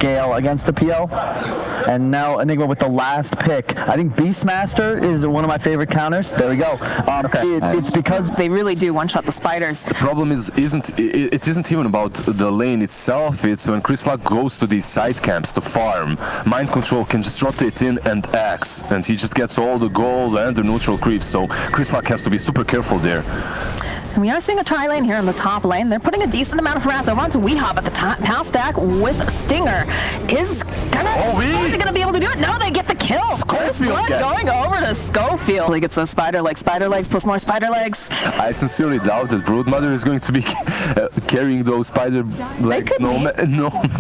scale against the PO. And now Enigma with the last pick. I think Beastmaster is one of my favorite counters. There we go. It's because they really do one-shot the spiders. The problem isn't even about the lane itself. It's when Chrislock goes to these side camps to farm. Mind Control can just rotate in and axe, and he just gets all the gold and the neutral creeps. So Chrislock has to be super careful there. And we are seeing a tri-lane here in the top lane. They're putting a decent amount of harass over onto Weehaw, but the pound stack with Stinger is gonna... is he gonna be able to do it? No, they get the kill. Schofield going over to Schofield. He gets a spider legs plus more spider legs. I sincerely doubt that Broodmother is going to be carrying those spider legs.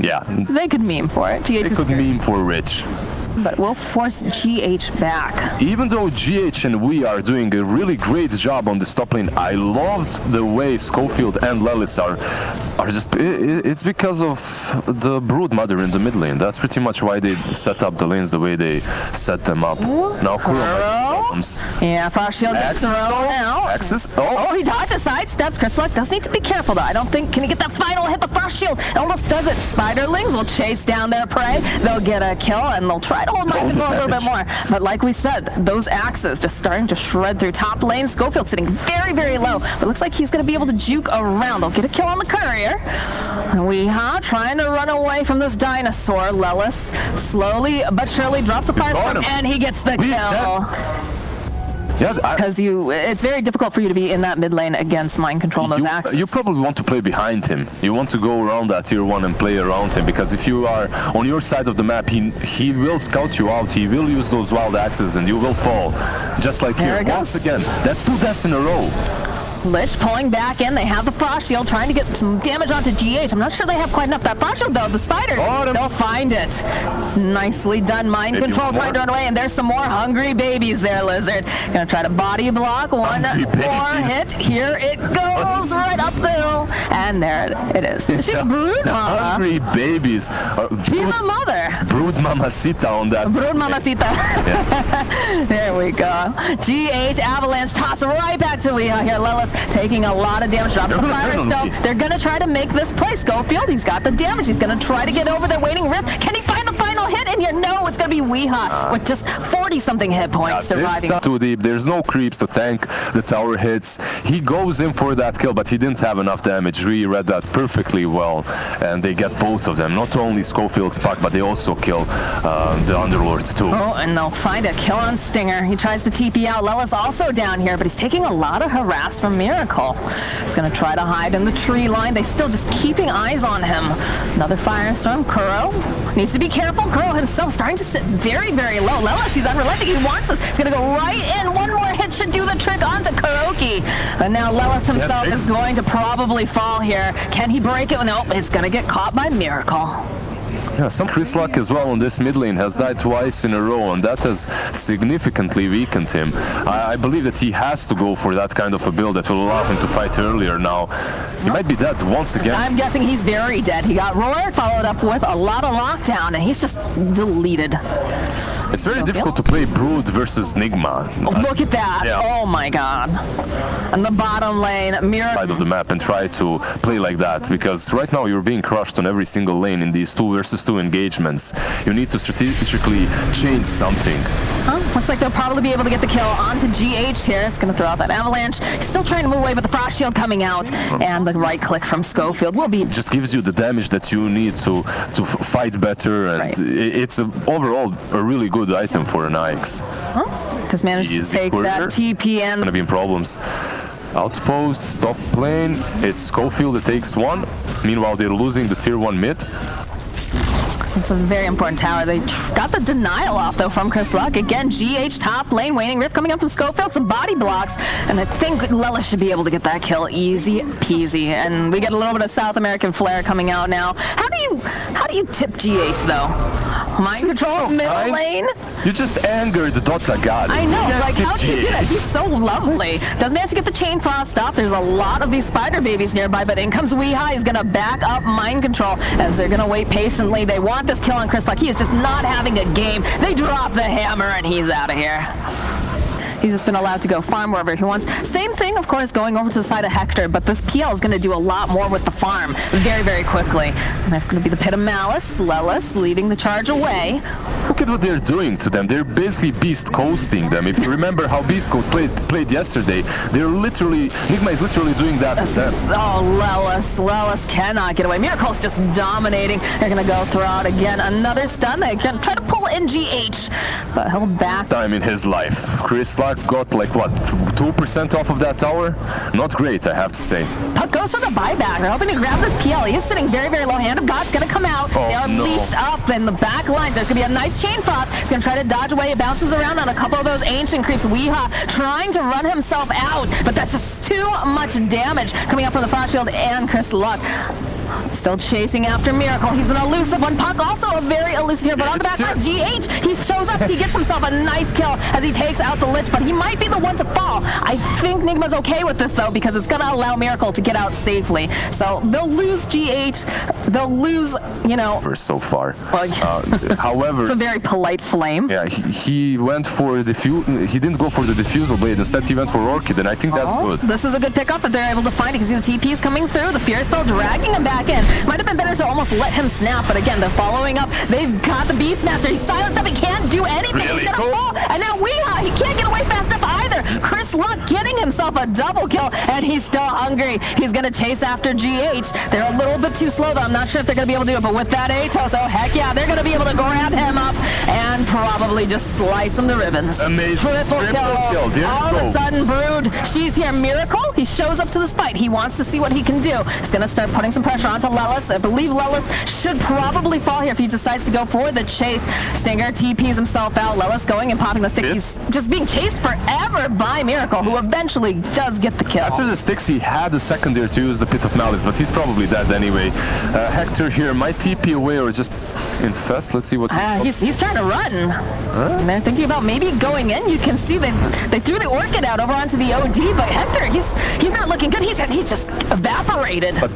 Yeah. They could meme for it. They could meme for Rich. But we'll force GH back. Even though GH and we are doing a really great job on this top lane, I loved the way Schofield and Lelis are just... It's because of the Broodmother in the mid lane. That's pretty much why they set up the lanes the way they set them up. Now Kuro comes. Yeah, Frost Shield gets thrown out. Axis. Oh, he dodges, sidesteps. Chrislock does need to be careful though. I don't think... Can he get that final hit? The Frost Shield almost does it. Spiderlings will chase down their prey. They'll get a kill and they'll try to hold Mind Control a little bit more. But like we said, those axes just starting to shred through top lane. Schofield sitting very, very low. But it looks like he's going to be able to juke around. They'll get a kill on the courier. Weehaw trying to run away from this dinosaur. Lelis slowly but surely drops the firestorm and he gets the kill. Yeah, because it's very difficult for you to be in that mid lane against Mind Control and those axes. You probably want to play behind him. You want to go around that tier 1 and play around him, because if you are on your side of the map, he will scout you out, he will use those wild axes and you will fall. Just like here. Once again, that's 2 deaths in a row. Lich pulling back in. They have the Frost Shield trying to get some damage onto GH. I'm not sure they have quite enough. That Frost Shield, though, the spider, they'll find it. Nicely done. Mind Control trying to run away, and there's some more hungry babies there, Lizard. Gonna try to body block. One more hit. Here it goes, right up the hill. And there it is. She's Brood Mama. Hungry babies. She's a mother. Brood Mamacita on that. Brood Mamacita. There we go. GH Avalanche toss right back to Weehaw here. Lelis taking a lot of damage. Drops the Firestone. They're going to try to make this play. Schofield, he's got the damage. He's going to try to get over there. Waiting Rift. Can he find the final hit? And no, it's going to be Weehaw with just 40-something hit points surviving. It's too deep. There's no creeps to tank the tower hits. He goes in for that kill, but he didn't have enough damage. Really read that perfectly well. And they get both of them. Not only Schofield's pack, but they also kill the Underlord too. Oh, and they'll find a kill on Stinger. He tries to TP out. Lelis also down here, but he's taking a lot of harass from Miracle. He's going to try to hide in the tree line. They still just keeping eyes on him. Another Firestorm. Kuro needs to be careful. Kuro himself starting to sit very, very low. Lelis, he's unrelenting. He wants this. He's going to go right in. One more hit should do the trick onto Kuroki. And now Lelis himself is going to probably fall here. Can he break it? Nope. He's going to get caught by Miracle. Yeah, some Chrislock as well on this mid lane has died twice in a row, and that has significantly weakened him. I believe that he has to go for that kind of a build that will allow him to fight earlier now. He might be dead once again. I'm guessing he's very dead. He got roared, followed up with a lot of lockdown, and he's just deleted. It's very difficult to play Brood versus Nigma. Look at that. Yeah. Oh my god. And the bottom lane, Mirror side of the map, and try to play like that, because right now you're being crushed on every single lane in these 2 versus 2 engagements. You need to strategically change something. Looks like they'll probably be able to get the kill onto GH here. It's going to throw out that Avalanche. He's still trying to move away, but the Frost Shield coming out, and the right click from Schofield will be... It just gives you the damage that you need to fight better, and it's overall a really good item for an Ix. Just managed to take that TPN. Gonna be in problems. Outpost, top lane, it's Schofield that takes 1. Meanwhile, they're losing the tier 1 mid. It's a very important tower. They got the denial off, though, from Chrislock. Again, GH top lane, Waning Rift coming up from Schofield, some body blocks, and I think Lelis should be able to get that kill easy peasy. And we get a little bit of South American flair coming out now. How do you tip GH, though? Mind Control, middle lane? You just angered the Dota god. I know, like, how do you do that? He's so lovely. Doesn't manage to get the Chain Frost off. There's a lot of these spider babies nearby, but in comes Weehaw. He's going to back up Mind Control as they're going to wait patiently. They want this kill on Chrislock. He is just not having a game. They drop the hammer, and he's out of here. He's just been allowed to go farm wherever he wants. Same thing, of course, going over to the side of Hector, but this PL is going to do a lot more with the farm very, very quickly. And there's going to be the Pit of Malice, Lelis leading the charge away. Look at what they're doing to them. They're basically beast coasting them. If you remember how Beast Coast played yesterday, they're literally, Nigma is literally doing that to them. Lelis cannot get away. Miracle's just dominating. They're going to go throw out again another stun. They can try to pull in GH, but he'll back. Time in his life. Chris Luck got like what, 2% off of that tower? Not great, I have to say. Puck goes for the buyback. They're hoping to grab this PL. He is sitting very, very low. Hand of God's going to come out. They are leashed up in the back lines. There's going to be a nice chain frost. He's going to try to dodge away. It bounces around on a couple of those ancient creeps. Weehaw trying to run himself out, but that's just too much damage coming out from the Frost Shield and Chris Luck. Still chasing after Miracle. He's an elusive one. Puck also a very elusive here, but on the back line, GH, he shows up. He gets himself a nice kill as he takes out the Lich, but he might be the one to fall. I think Nigma's okay with this, though, because it's going to allow Miracle to get out safely. So they'll lose GH. They'll lose, you know... So far. Well, however... It's a very polite flame. Yeah, he went for the he didn't go for the Diffusal Blade. Instead, he went for Orchid, and I think that's good. This is a good pickup that they're able to find. You can see the TP's coming through. The Fury Spell dragging him back in. Might have been better to almost let him snap, but again, they're following up. They've got the Beastmaster. He's silenced up. He can't do anything. Really? He's gonna fall. And now Weehaw, he can't get away fast enough either. Chris Luck getting himself a double kill, and he's still hungry. He's gonna chase after GH. They're a little bit too slow, though. I'm not sure if they're gonna be able to do it, but with that Atos, oh heck yeah, they're gonna be able to grab him up and probably just slice him to ribbons. Amazing. Triple kill. All of a sudden, Brood, she's here. Miracle, he shows up to this fight. He wants to see what he can do. He's gonna start putting some pressure onto Lelis. I believe Lelis should probably fall here if he decides to go for the chase. Stinger TPs himself out. Lelis going and popping the stick. He's just being chased forever by Miracle, who eventually does get the kill. After the sticks, he had a second there to use the Pit of Malice, but he's probably dead anyway. Hector here might TP away or just infest. Let's see what he's trying to run. And they're thinking about maybe going in. You can see they threw the Orchid out over onto the OD, but Hector, he's not looking good. He's just evaporated. But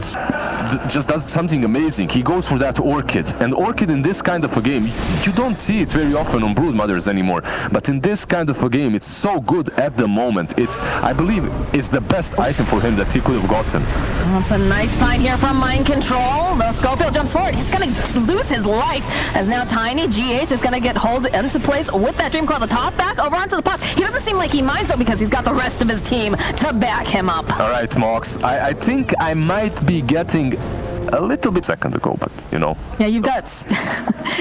just does something amazing. He goes for that Orchid, and Orchid in this kind of a game, you don't see it very often on Brood Mothers anymore, but in this kind of a game, it's so good at the moment. I believe it's the best item for him that he could have gotten. That's a nice find here from Mind Control. The Schofield jumps forward. He's going to lose his life as now Tiny GH is going to get hold into place with that Dream Coil. The toss back over onto the puck. He doesn't seem like he minds, though, because he's got the rest of his team to back him up. All right, Mox. I think I might be getting a little bit second ago, but you know. Yeah, you've got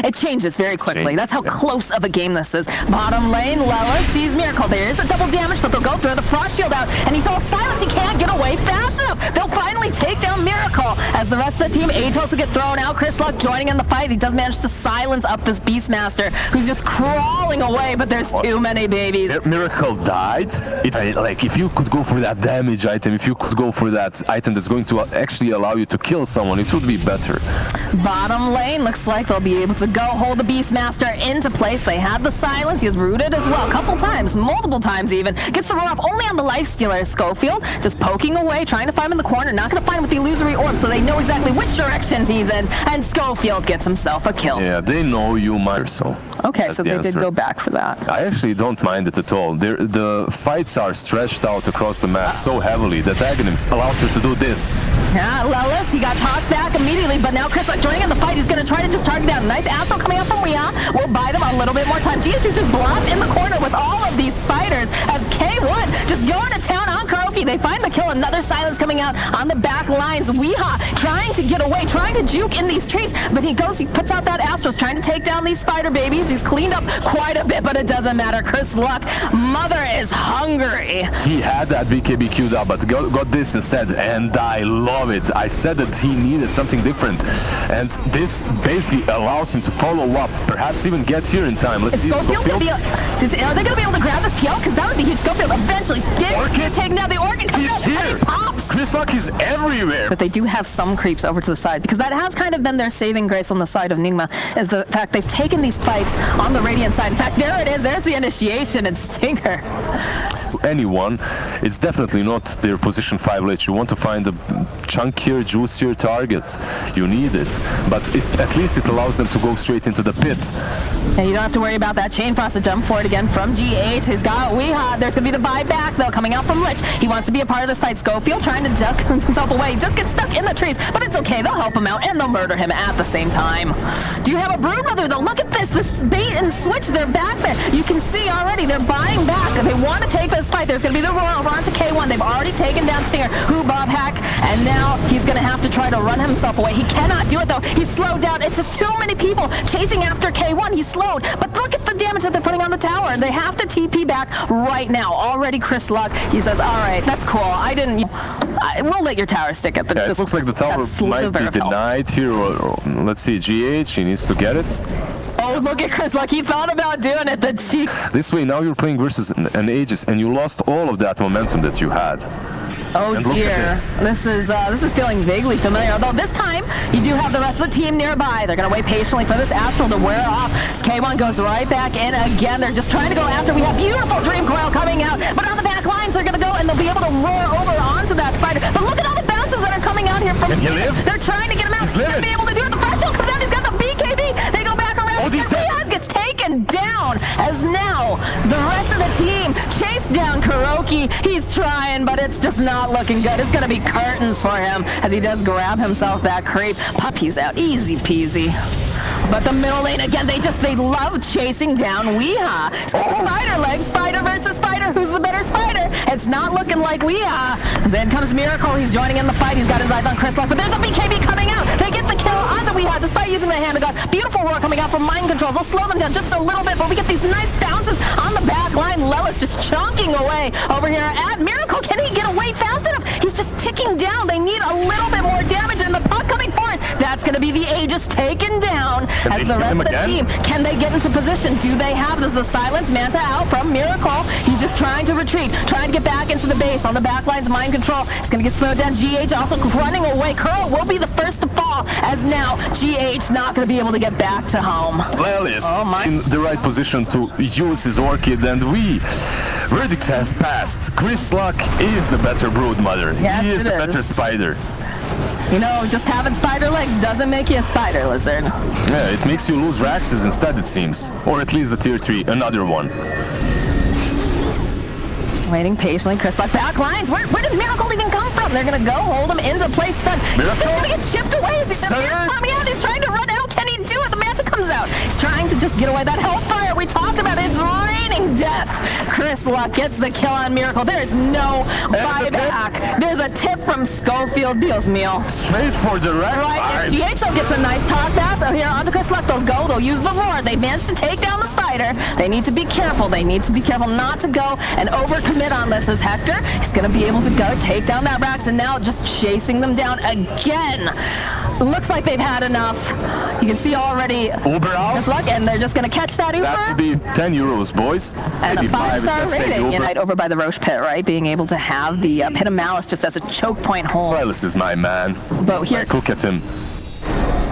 it changes very quickly. That's how close of a game this is. Bottom lane, Lela sees Miracle. There is a double damage, but they'll go throw the Frost Shield out, and he's all silence. He can't get away fast enough. They'll finally take down Miracle as the rest of the team, Atos will get thrown out. Chris Luck joining in the fight. He does manage to silence up this Beastmaster, who's just crawling away, but there's too many babies. Miracle died. Like, if you could go for that damage item, if you could go for that item that's going to actually allow you to kill someone, it would be better. Bottom lane, looks like they'll be able to go hold the Beastmaster into place. They have the silence. He is rooted as well, a couple times, multiple times even. Gets the roll off only on the Lifestealer. Schofield just poking away, trying to find him in the corner. Not going to find him with the illusory orb, so they know exactly which directions he's in. And Schofield gets himself a kill. Yeah, they know you might, so. Okay, so they did go back for that. I actually don't mind it at all. The fights are stretched out across the map so heavily that Aghanim allows her to do this. Yeah, Lelis, he got tossed back immediately, but now Chris Luck joining in the fight. He's going to try to just target down. Nice Astral coming up from Weehaw. We'll buy them a little bit more time. GH is just blocked in the corner with all of these spiders as K1 just going to town on Kuroki. They find the kill. Another silence coming out on the back lines. Weehaw trying to get away, trying to juke in these trees, but he puts out that Astros, trying to take down these spider babies. He's cleaned up quite a bit, but it doesn't matter. Chris Luck, mother is hungry. He had that BKB queued up, but got this instead, and I love it. I said that he needed something different, and this basically allows him to follow up, perhaps even get here in time. Let's see. Are they going to be able to grab this kill? Because that would be huge. Schofield eventually did take down the Orchid. He's here. Pops. Chris Luck is everywhere. But they do have some creeps over to the side, because that has kind of been their saving grace on the side of Nigma, is the fact they've taken these fights on the Radiant side. In fact, there it is. There's the initiation and Stinger. anyone, it's definitely not their position 5 lich. You want to find a chunkier, juicier target. You need it, but at least it allows them to go straight into the pit. And you don't have to worry about that chain frost to jump for it again from GH. He's got Weeha. There's going to be the buyback, though, coming out from Lich. He wants to be a part of this fight. Schofield trying to duck himself away. He just gets stuck in the trees, but it's okay. They'll help him out, and they'll murder him at the same time. Do you have a Broodmother, though? Look at this bait and switch. They're back there. You can see already they're buying back. They want to take this fight. There's going to be the roar over onto K1. They've already taken down Stinger, who Bob Hack, and now he's going to have to try to run himself away. He cannot do it, though. He's slowed down. It's just too many people chasing after K1. He's slowed, but look at the damage that they're putting on the tower. They have to TP back right now. Already Chris Luck, he says, all right, that's cool. We'll let your tower stick it. But yeah, it looks like the tower might be denied here. Or let's see, GH, he needs to get it. Oh, look at Chris Luck. He thought about doing it, the cheek. This way, now you're playing versus an Aegis, and you lost all of that momentum that you had. Oh dear, this is feeling vaguely familiar, although this time you do have the rest of the team nearby. They're going to wait patiently for this Astral to wear off. K1 goes right back in again. They're just trying to go after. We have beautiful Dream Coil coming out, but on the back lines they're going to go and they'll be able to roar over onto that spider. But look at all the bounces that are coming out here from They're trying to get him out. He's going to be able to do it. The first shell comes out. He's got the BKB. They go back around. Diaz gets taken down as now the rest of the team chase down Kuroki. He's trying, but it's just not looking good. It's going to be curtains for him as he does grab himself that creep. Puppy's out. Easy peasy. But the middle lane, again, they love chasing down Weeha. Spider leg, spider versus spider. Who's the better spider? It's not looking like Weeha. Then comes Miracle. He's joining in the fight. He's got his eyes on Chris Luck, but there's a BKB coming out. They get the kill onto Weeha despite using the hand of God. Beautiful roar coming out from Mind Control. They'll slow them down just a little bit, but we get these nice bounces on the back line. Lelis just chonking away over here at Miracle. Can he get away fast enough? He's just ticking down. They need a little bit more damage, and the puck coming forward. That's going to be the Aegis taken down. As the rest of the team, can they get into position? Do they have this? The silence Manta out from Miracle. He's just trying to retreat, trying to get back into the base on the back lines. Mind Control. It's going to get slowed down. GH also running away. Curl will be the first to fall, as now GH not going to be able to get back to home. Lelis in the right position to use his Orchid, and verdict has passed. Chris Luck is the better Broodmother. Yes, he is the better spider. You know, just having spider legs doesn't make you a spider lizard. Yeah, it makes you lose Raxes instead, it seems. Or at least the tier 3, another one. Waiting patiently, Chris Luck back lines. Where did Miracle even come from? They're going to go hold him into place stun. He's just going to get chipped away. He's coming out. He's trying to run out. Can he do it? The Manta comes out. He's trying to just get away. That Hellfire we talked about. It's raining death. Chris Luck gets the kill on Miracle. There is no buyback. There's a tip from Schofield. Dios mío. Straight for the red line. GHL gets a nice talk pass. So here onto Chris Luck. They'll go. They'll use the roar. They managed to take down the spider. They need to be careful. They need to be careful not to go and overcommit on this. Is Hector. He's going to be able to go take down that Rax, and now just chasing them down again. Looks like they've had enough. You can see already Uber out. Chris Luck, and they're just going to catch that Uber. That would be 10 euros, boys. And maybe a 5-star rating. Uber. Over by the Roche pit, right? Being able to have the Pit of Malice just as a choke point hold. Silas is my man. But here, look at him.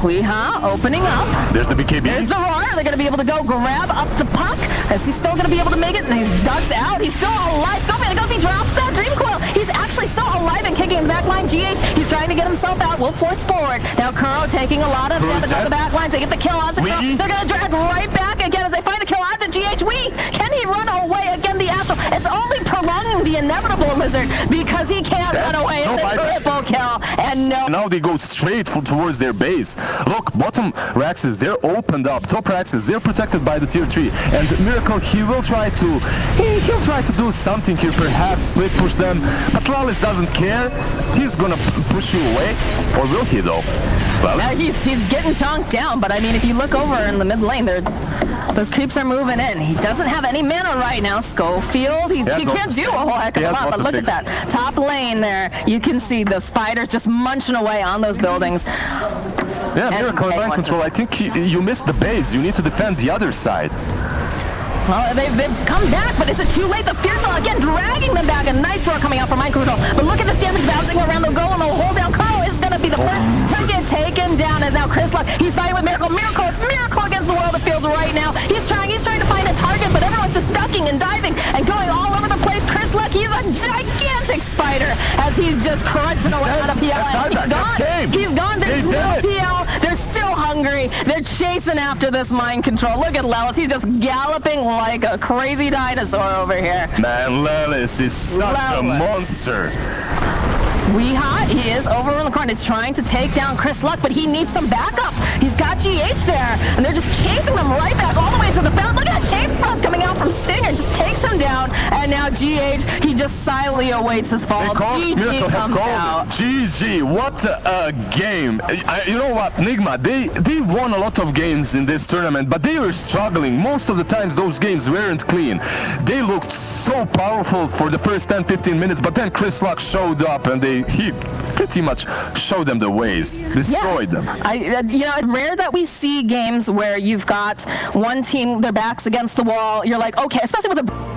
Weeha opening up. There's the BKB. There's the roar. They're going to be able to go grab up the puck. Is he still going to be able to make it? And he ducks out. He's still alive. Schofield goes. He drops that Dream Coil. He's actually still alive and kicking in the back line. GH, he's trying to get himself out. Will force forward. Now Kuro taking a lot of damage on the back lines. They get the kill onto Kuro. They're going to drag right back again as they find the kill onto GH. Can he run away again? The Astral. It's only prolonging the inevitable, Lizard, because he can't run away. And the triple kill. And now they go straight towards their base. Look, bottom Raxes, they're opened up. Top Raxes, they're protected by the tier 3. And Miracle, he'll try to do something here, perhaps split push them. But Lalis doesn't care. He's gonna push you away. Or will he though? He's getting chonked down, but I mean, if you look over in the mid lane, those creeps are moving in. He doesn't have any mana right now. Schofield, he can't do a whole heck of a lot, but look at that. Top lane there, you can see the spiders just munching away on those buildings. Yeah, Miracle and Mind Control, I think you missed the base. You need to defend the other side. Well, they've come back, but is it too late? The Fearsome again dragging them back. A nice roar coming out from Mind Control. But look at this damage bouncing around. They'll go and they'll hold down. Carl is going to be the first to get taken down as now Chris Luck. He's fighting with Miracle. It's Miracle against the world. It feels right now. He's trying to find a target, but everyone's just ducking and diving and going all over the place. Chris gigantic spider as he's just crunching away at a PL. He's gone. He's gone. There's no PL. They're still hungry. They're chasing after this mind control. Look at Lelis. He's just galloping like a crazy dinosaur over here. Man, Lelis is such a monster. Weeha, he is over in the corner. He's trying to take down Chris Luck, but he needs some backup. He's got GH there, and they're just chasing him right back all the way to the fountain. Look at that chain cross coming out from Stinger. Just takes him down, and now GH, he just silently awaits his fall. Miracle has called it. GG, what a game. You know what, Nigma, they won a lot of games in this tournament, but they were struggling. Most of the times those games weren't clean. They looked so powerful for the first 10-15 minutes, but then Chris Luck showed up, and he pretty much showed them the ways, destroyed them. It's rare that we see games where you've got one team, their backs against the wall. You're like, okay, especially with a...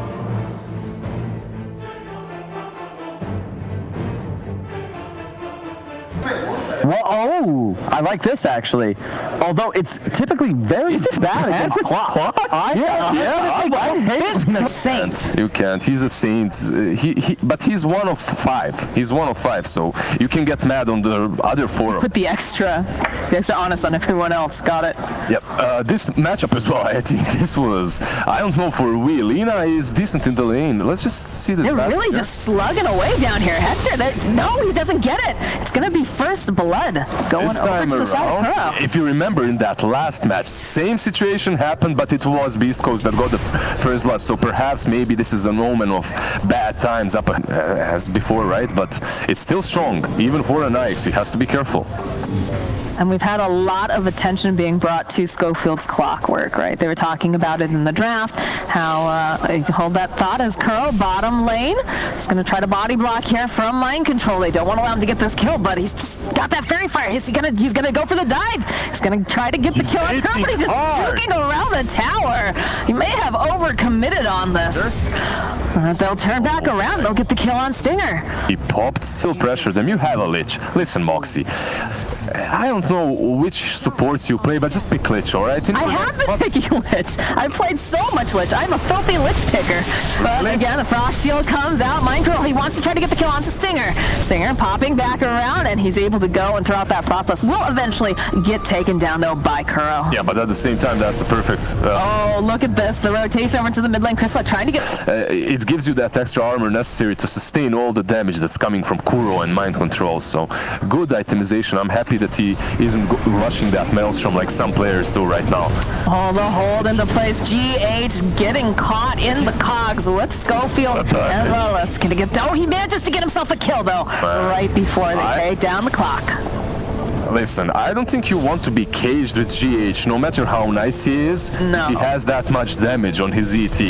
Well, I like this actually. Although it's typically very bad against clock. I hate the Saint. You can't. He's a saint. But he's 1 of 5. He's 1 of 5. So you can get mad on the other 4. Put the extra honest on everyone else. Got it. Yep. This matchup as well. I think this was. I don't know for we. Lina is decent in the lane. Let's just see the. They're really just slugging away down here. Hector, no, he doesn't get it. It's gonna be first blood going over to the side of Kuro. If you remember in that last match, same situation happened, but it was Beast Coast that got the first blood. So perhaps maybe this is an omen of bad times up as before, right? But it's still strong, even for an Ix. He has to be careful. And we've had a lot of attention being brought to Schofield's clockwork, right? They were talking about it in the draft, how, hold that thought, as Kuro, bottom lane, is going to try to body block here from mind control. They don't want to allow him to get this kill, but he's just got that fairy fire. He's gonna go for the dive. He's going to try to get the kill on Kuro, but he's just juking around the tower. He may have overcommitted on this. They'll turn back around. They'll get the kill on Stinger. He popped, still pressured them. You have a Lich. Listen, Moxie. I don't know which supports you play, but just pick Lich, alright? I have been picking Lich. I've played so much Lich. I'm a filthy Lich picker. But again, the Frost Shield comes out. Mindcurl, he wants to try to get the kill onto Stinger. Stinger popping back around, and he's able to go and throw out that Frost Blast. Will eventually get taken down, though, by Kuro. Yeah, but at the same time, that's a perfect... oh, look at this. The rotation over to the mid lane. Chris Luck trying to get... it gives you that extra armor necessary to sustain all the damage that's coming from Kuro and Mind Control. So, good itemization. I'm happy that he isn't rushing that Maelstrom like some players do right now. Oh, the hold into place. GH getting caught in the cogs with Schofield and Lelis. Can he get... Oh, he manages to get himself a kill, though, right before they take down the clock. Listen, I don't think you want to be caged with GH, no matter how nice he is. No. He has that much damage on his ET.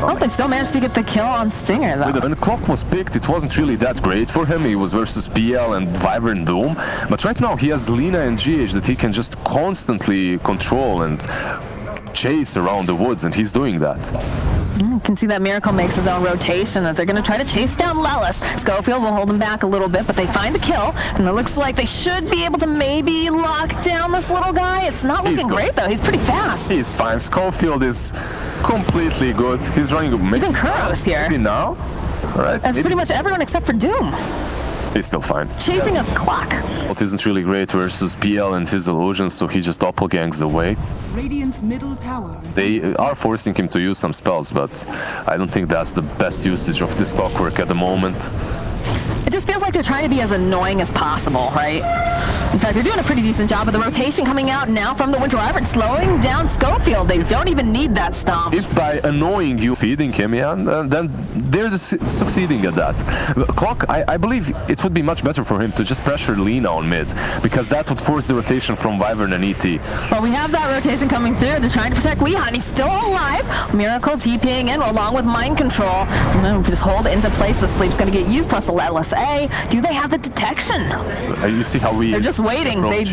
Oh, they still managed to get the kill on Stinger, though. When the clock was picked, it wasn't really that great for him. He was versus PL and Wyvern Doom. But right now, he has Lina and GH that he can just constantly control and chase around the woods, and he's doing that. You can see that Miracle makes his own rotation as they're going to try to chase down Lelis. Schofield will hold him back a little bit, but they find the kill, and it looks like they should be able to maybe lock down this little guy. It's not looking great, though. He's pretty fast. He's fine. Schofield is completely good. He's running... Even Kuro's here. Maybe now? All right. That's pretty much everyone except for Doom. He's still fine. Chasing a clock. It isn't really great versus PL and his illusions, so he just doppelgangs away. Radiant's middle tower. They are forcing him to use some spells, but I don't think that's the best usage of this clockwork at the moment. It just feels like they're trying to be as annoying as possible, right? In fact, they're doing a pretty decent job of the rotation coming out now from the Winter Wyvern, slowing down Schofield. They don't even need that stomp. If by annoying you feeding him, yeah, then they're succeeding at that. Clock, I believe it would be much better for him to just pressure Lina on mid, because that would force the rotation from Wyvern and ET. Well, we have that rotation coming through. They're trying to protect Weeha, and he's still alive. Miracle TPing in along with Mind Control. And then just hold into place. The sleep's going to get used, plus a LSA. Do they have the detection? You see how we... They're just waiting. They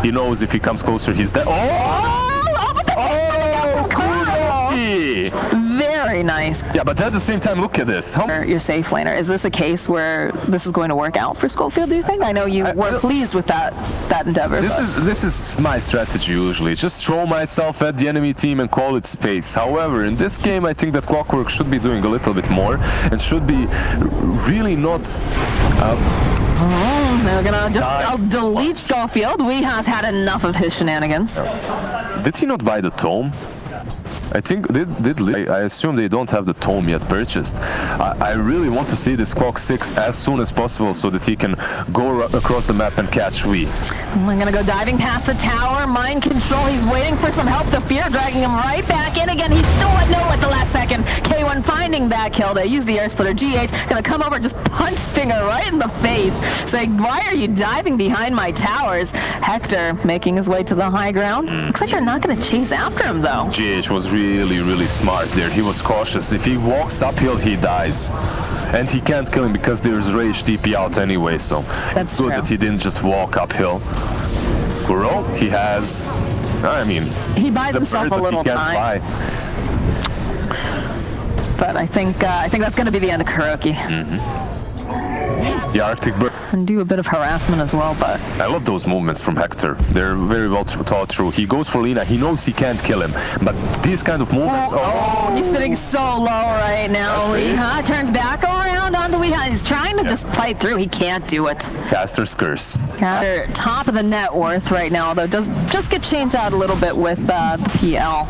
He knows if he comes closer, he's dead. Very Very nice. Yeah, but at the same time, look at this. Your safe laner. Is this a case where this is going to work out for Schofield, do you think? I know you were pleased with that endeavor. This is my strategy usually. Just throw myself at the enemy team and call it space. However, in this game, I think that Clockwork should be doing a little bit more and should be really not... They're gonna just delete Schofield. We have had enough of his shenanigans. Did he not buy the tome? I think I assume they don't have the tome yet purchased. I really want to see this Clock 6 as soon as possible so that he can go across the map and catch Wii. I'm gonna go diving past the tower. Mind control. He's waiting for some help. The fear dragging him right back in again. He still let know at the last second. K1 finding that kill. They use the air splitter. GH gonna come over, just punch Stinger right in the face, saying, "Why are you diving behind my towers?" Hector making his way to the high ground. Looks like they're not gonna chase after him though. GH was really smart there. He was cautious. If he walks uphill, he dies. And he can't kill him because there's Rage TP out anyway, so that's it's good that he didn't just walk uphill. Kuro, he has... I mean... He buys himself a little time. But I think that's going to be the end of Kuroki. The Arctic Bird. And do a bit of harassment as well, but... I love those movements from Hector. They're very well thought through. He goes for Lina. He knows he can't kill him. But these kind of movements... Oh, he's sitting so low right now. Weeha turns back around onto Weeha. He's trying to just fight through. He can't do it. Caster's Curse. They're top of the net worth right now, though. Does just get changed out a little bit with the PL.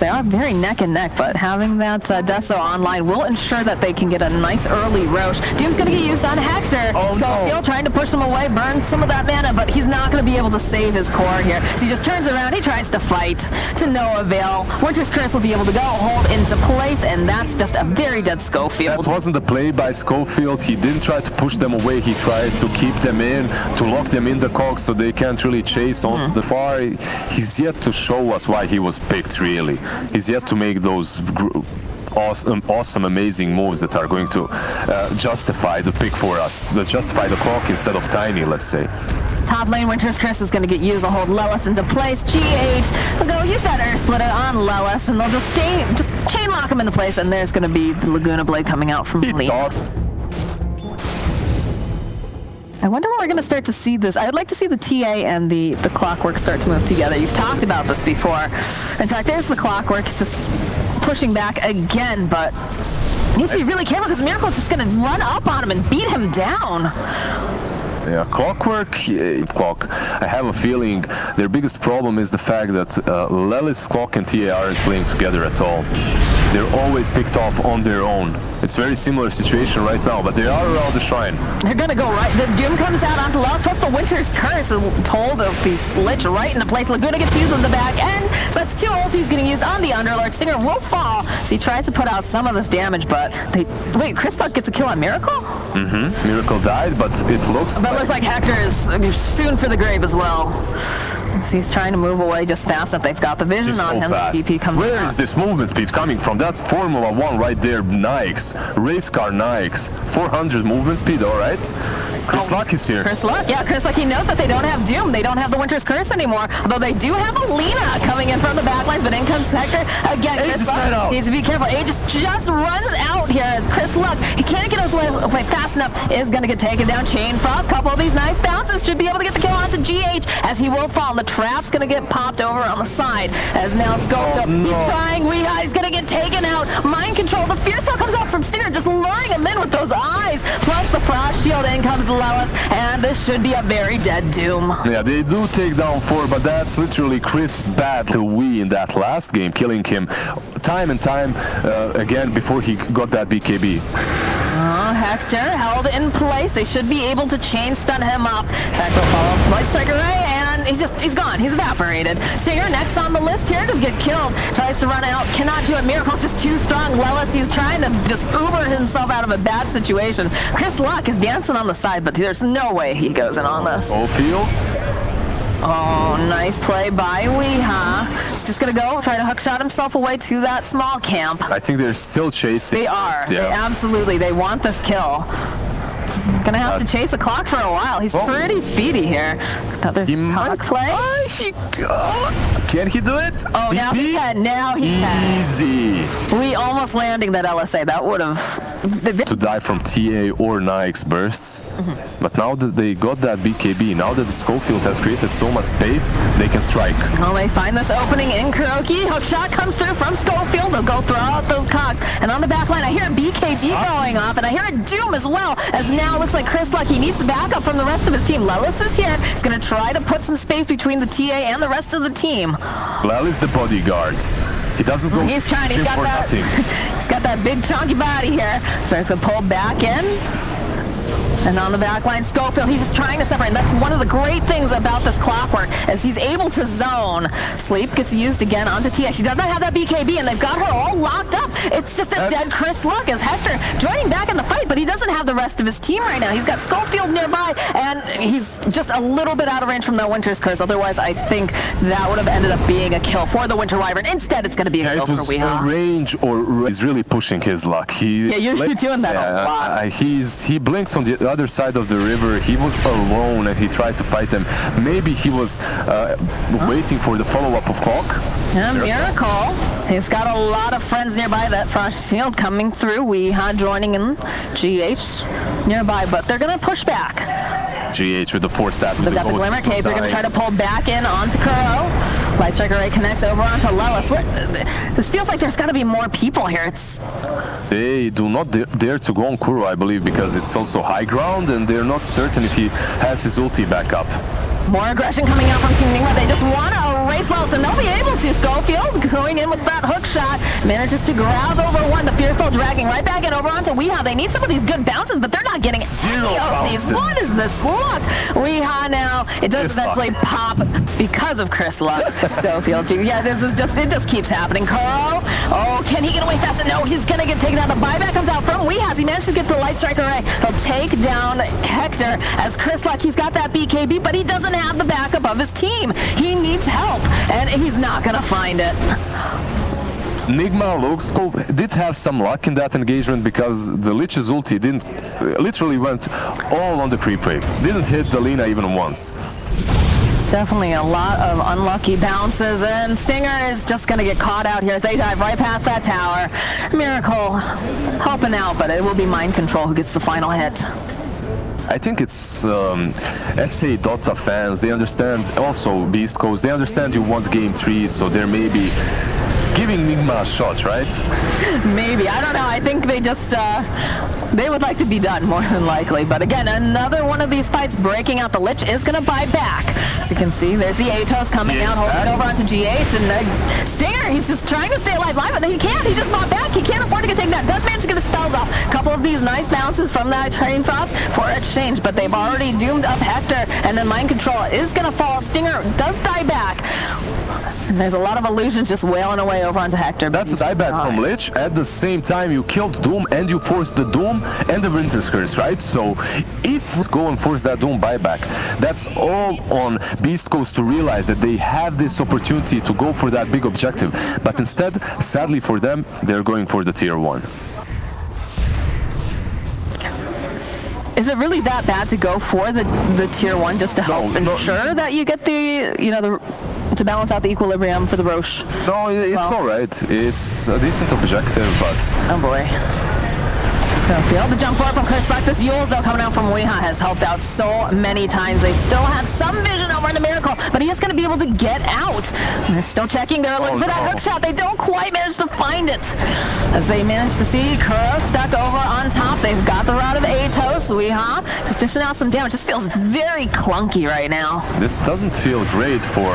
They are very neck and neck, but having that Deso online will ensure that they can get a nice early Roche. Doom's going to get used on Hector. Schofield trying to push him away, burn some of that mana, but he's not going to be able to save his core here. So he just turns around, he tries to fight to no avail. Winter's Curse will be able to go, hold into place, and that's just a very dead Schofield. That wasn't the play by Schofield. He didn't try to push them away. He tried to keep them in, to lock them in the cogs so they can't really chase on the far. He's yet to show us why he was picked, really. He's yet to make those awesome, amazing moves that are going to justify the pick for us, that justify the clock instead of Tiny, let's say. Top lane, Winter's Curse is going to get used. They'll hold Lelis into place. GH will go use that Earth Splitter on Lelis, and they'll just chain lock him into place, and there's going to be the Laguna Blade coming out from Lina. I wonder when we're going to start to see this. I'd like to see the TA and the Clockwork start to move together. You've talked about this before. In fact, there's the Clockwork. It's just pushing back again, but he needs to be really careful because Miracle's just going to run up on him and beat him down. Yeah, Clockwork, Clock. I have a feeling their biggest problem is the fact that Lelis, Clock, and TA aren't playing together at all. They're always picked off on their own. It's a very similar situation right now, but they are around the shrine. They're gonna go right. The Doom comes out onto Lelis, plus the Winter's Curse is told of the Slitch right into place. Laguna gets used on the back end, so that's two ultis getting used on the Underlord. Stinger will fall, so he tries to put out some of this damage, but wait, Crystal gets a kill on Miracle? Miracle died, but it looks like Hector is soon for the grave as well. So he's trying to move away just fast enough. They've got the vision on him. The TP comes Where is this movement speed coming from? That's Formula 1 right there, Nikes. Race car Nikes. 400 movement speed, alright. Chris Luck is here. Chris Luck, yeah, Chris Luck, he knows that they don't have Doom. They don't have the Winter's Curse anymore. Although they do have Alina coming in from the backlines, but in comes Hector. Again, Chris Luck needs to be careful. Aegis just runs out here as Chris Luck, he can't get his way fast enough, is going to get taken down. Chain Frost, couple of these nice bounces, should be able to get the kill onto GH as he will fall. The trap's going to get popped over on the side as now Scope, he's trying, he's going to get taken out. Mind control, the Fear Spell comes out from Stinger, just luring him in with those eyes. Plus the Frost Shield, in comes Lelis, and this should be a very dead Doom. Yeah, they do take down 4, but that's literally Chris bad to Wii in that last game, killing him time and time again before he got that BKB. Hector held in place. They should be able to chain stun him up. Tactical follow, Light Strike Array, and he's gone. He's evaporated. Stinger next on the list here to get killed. Tries to run out, cannot do it. Miracle's just too strong. Lelis, he's trying to just Uber himself out of a bad situation. Chris Luck is dancing on the side, but there's no way he goes in on this. Schofield. Oh, nice play by Weeha. He's just going to go try to hookshot himself away to that small camp. I think they're still chasing. They are. Yeah. Absolutely. They want this kill. Gonna have to chase the clock for a while. He's pretty speedy here. Another clock play. Can he do it? Oh, now he can. Now he can. Easy. We almost landing that LSA. That would have... To die from TA or Nike's bursts. But now that they got that BKB, now that Schofield has created so much space, they can strike. Well, they find this opening in Kuroki. Hook shot comes through from Schofield. They'll go throw out those cogs. And on the back line, I hear a BKB going off, and I hear a Doom as well, as now it looks like Chris Luck, he needs to back up from the rest of his team. Lelis is here. He's going to try to put some space between the TA and the rest of the team. Lel is the bodyguard. He doesn't go. He's trying. He's got that. He's got that big chunky body here. So he's gonna pull back in. And on the back line, Schofield, he's just trying to separate. And that's one of the great things about this clockwork, is he's able to zone. Sleep gets used again onto Tia. She does not have that BKB, and they've got her all locked up. It's just a dead Chris Luck as Hector joining back in the fight, but he doesn't have the rest of his team right now. He's got Schofield nearby, and he's just a little bit out of range from the Winter's Curse. Otherwise, I think that would have ended up being a kill for the Winter Wyvern. Instead, it's going to be a kill for Weehaw. A range, or he's really pushing his luck. Yeah, you're doing that a lot. He blinked on the other side of the river. He was alone and he tried to fight them. Maybe he was waiting for the follow-up of Clock. Yeah, Miracle. He's got a lot of friends nearby. That Frost Shield coming through. Weehaw joining in. GH nearby, but they're going to push back. GH with the force stab. They've got the Glimmer Caves. They're going to try to pull back in onto Kuro. Light Striker Ray connects over onto Lelis. This feels like there's got to be more people here. They do not dare to go on Kuro, I believe, because it's also high ground and they're not certain if he has his ulti back up. More aggression coming out from Team Nigma. They just want to erase Lelis, and they'll be able to. Schofield going in with that hook shot. Manages to grab over one. The Fierce Ball dragging right back in over onto Weehaw. They need some of these good bounces, but they're not getting any of these. What is this luck? Weehaw now. It does eventually pop because of Chris Luck. Schofield. Yeah, this is just, it just keeps happening. Kuro. Oh, can he get away fast? No, he's going to get taken out. The buyback comes out from Weehaw. He managed to get the Light Striker Ray. They'll take down Hector as Chris Luck. He's got that BKB, but he doesn't have the backup of his team. He needs help, and he's not going to find it. Nigma did have some luck in that engagement because the Lich's ulti literally went all on the creep wave. Didn't hit the Lina even once. Definitely a lot of unlucky bounces, and Stinger is just going to get caught out here as they dive right past that tower. Miracle helping out, but it will be Mind Control who gets the final hit. I think it's SA Dota fans, they understand, also Beast Coast, they understand you want game 3, so they're maybe giving Nigma a shot, right? Maybe, I don't know, I think they just, they would like to be done more than likely. But again, another one of these fights breaking out. The Lich is going to buy back. As you can see, there's the Atos coming out, holding over onto GH, and Stinger, he's just trying to stay alive, but he can't, he just bought back, he can't afford to get taken down. Does manage to get his spells off. A couple of these nice bounces from that Train Frost for exchange, but they've already doomed up Hector, and then Mind Control is going to fall. Stinger does die back. And there's a lot of illusions just wailing away over onto Hector. That's a dieback from Lich. At the same time, you killed Doom and you forced the Doom and the Winter's Curse, right? So if we go and force that Doom buyback, that's all on Beast Coast to realize that they have this opportunity to go for that big objective. But instead, sadly for them, they're going for the tier 1. Is it really that bad to go for the tier 1 just to help ensure that you get the, to balance out the equilibrium for the Roche? No, it's all right. It's a decent objective, but... Oh boy. Schofield, the jump forward from Chris Luck. This Yules, though, coming out from Weehaw has helped out so many times. They still had some vision over in the Miracle, but he is going to be able to get out. And they're still checking. They're looking for that hook shot. They don't quite manage to find it. As they manage to see Kuro stuck over on top. They've got the route of Atos. Weehaw just dishing out some damage. Just feels very clunky right now. This doesn't feel great for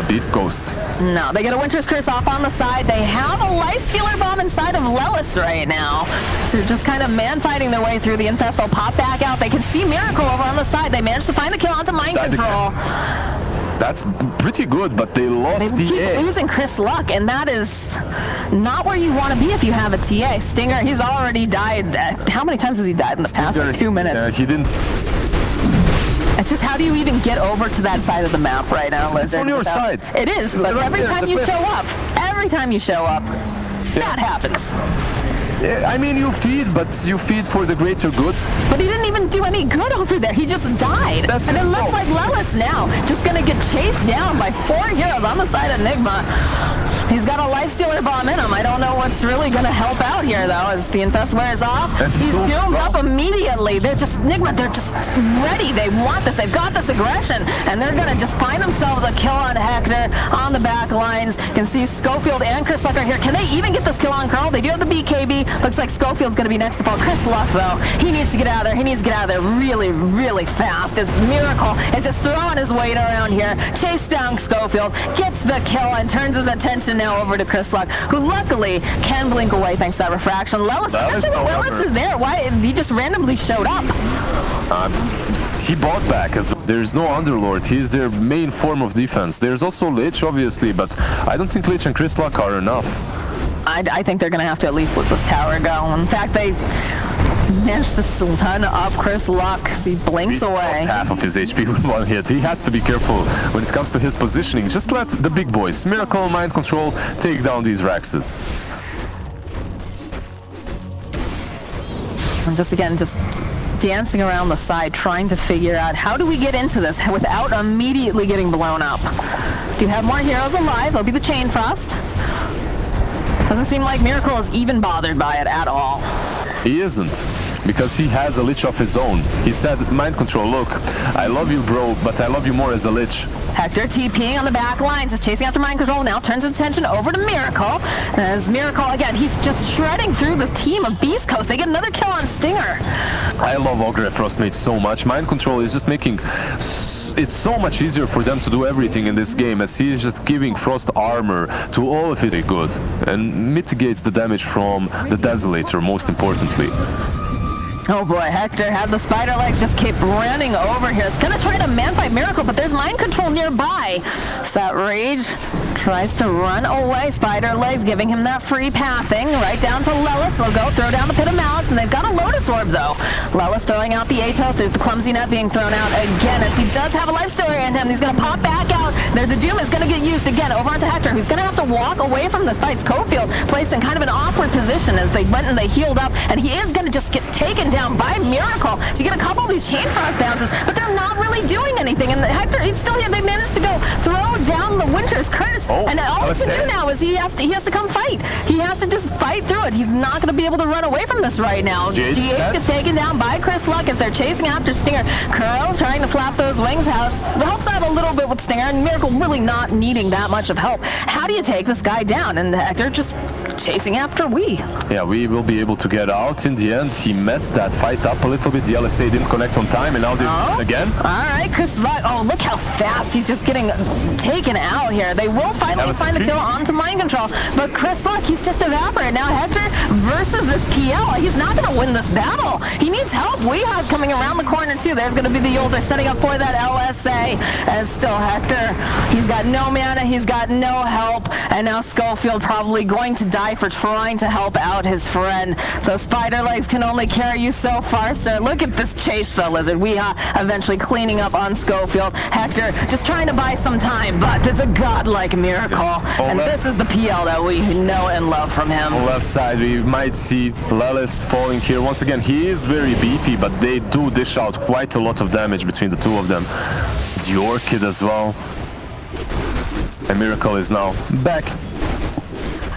Beast Coast. No, they get a Winter's Curse off on the side. They have a Lifestealer Bomb inside of Lelis right now. So they're just kind of man-fighting their way through the Infest. They'll pop back out. They can see Miracle over on the side. They managed to find the kill onto Mind Control. That's pretty good, but they lost They keep losing Chris Luck, and that is not where you want to be if you have a TA. Stinger, he's already died. How many times has he died in the past? Like 2 minutes. He didn't... It's just, how do you even get over to that side of the map right now, Lizard? It's on your side. It is, but every time you show up, that happens. I mean, you feed, but you feed for the greater good. But he didn't even do any good over there. He just died. And it looks like Lelis now just going to get chased down by 4 heroes on the side of Nigma. He's got a Lifestealer bomb in him. I don't know what's really going to help out here, though, as the Infest wears off. He's doomed up immediately. They're just, Nigma, they're just ready. They want this. They've got this aggression, and they're going to just find themselves a kill on Hector on the back lines. You can see Schofield and Chris Luck are here. Can they even get this kill on Curl? They do have the BKB. Looks like Schofield's going to be next to fall. Chris Luck, though, he needs to get out of there. He needs to get out of there really, really fast. As Miracle is just throwing his weight around here. Chase down Schofield, gets the kill, and turns his attention now over to Chris Luck, who luckily can blink away thanks to that refraction. Lelis is there. Why? He just randomly showed up. He bought back as well. There's no Underlord. He's their main form of defense. There's also Lich, obviously, but I don't think Lich and Chris Luck are enough. I think they're going to have to at least let this tower go. In fact, they managed to stun up Chris Luck as he blinks away. Lost half of his HP with one hit. He has to be careful when it comes to his positioning. Just let the big boys, Miracle, Mind Control, take down these Raxes. And just dancing around the side, trying to figure out how do we get into this without immediately getting blown up. Do have more heroes alive. They'll be the Chain Frost. Doesn't seem like Miracle is even bothered by it at all. He isn't, because he has a Lich of his own. He said, Mind Control, look, I love you, bro, but I love you more as a Lich. Hector TPing on the back lines, is chasing after Mind Control, now turns his attention over to Miracle. As Miracle, again, he's just shredding through this team of Beast Coast. They get another kill on Stinger. I love Ogre and Frostmage so much. Mind Control is just making it's so much easier for them to do everything in this game, as he is just giving Frost armor to all of his good and mitigates the damage from the Desolator, most importantly. Oh boy, Hector had the spider legs just keep running over here. It's gonna try to man-fight Miracle, but there's Mind Control nearby. So that Rage tries to run away. Spider legs giving him that free pathing right down to Lelis. They'll go throw down the Pit of Malice, and they've got a Lotus Orb though. Lelis throwing out the Atos. There's the Clumsy Net being thrown out again, as he does have a life story in him. He's gonna pop back out. There, the Doom is gonna get used again over onto Hector, who's gonna have to walk away from this fight. Schofield placed in kind of an awkward position as they went and they healed up, and he is gonna just get taken down by Miracle. So you get a couple of these Chain Frost bounces, but they're not really doing anything. And Hector, he's still here. They managed to go throw down the Winter's Curse. And all he can do now is he has to come fight. He has to just fight through it. He's not going to be able to run away from this right now. GH gets taken down by Chris Luck as they're chasing after Stinger. Curl trying to flap those wings. Helps out a little bit with Stinger, and Miracle really not needing that much of help. How do you take this guy down? And Hector just chasing after Wii. Yeah, we will be able to get out in the end. He messed that fight up a little bit. The LSA didn't connect on time, and now they're again. All right, Chris Luck. Oh, look how fast he's just getting taken out here. They will finally find the kill onto Mind Control, but Chris Luck, he's just evaporated. Now Hector versus this PL. He's not going to win this battle. He needs help. Weeha's coming around the corner too. There's going to be the Yules. They're setting up for that LSA. And still Hector, he's got no mana. He's got no help. And now Schofield probably going to die for trying to help out his friend. So Spider Legs can only carry you so far, sir. Look at this chase though, Lizard. Weeha eventually cleaning up on Schofield. Hector just trying to buy some time, but it's a godlike miracle. And this is the PL that we know and love from him. On left side, we might see Lelis falling here. Once again, he is very beefy, but they do dish out quite a lot of damage between the two of them. The Orchid as well. And Miracle is now back.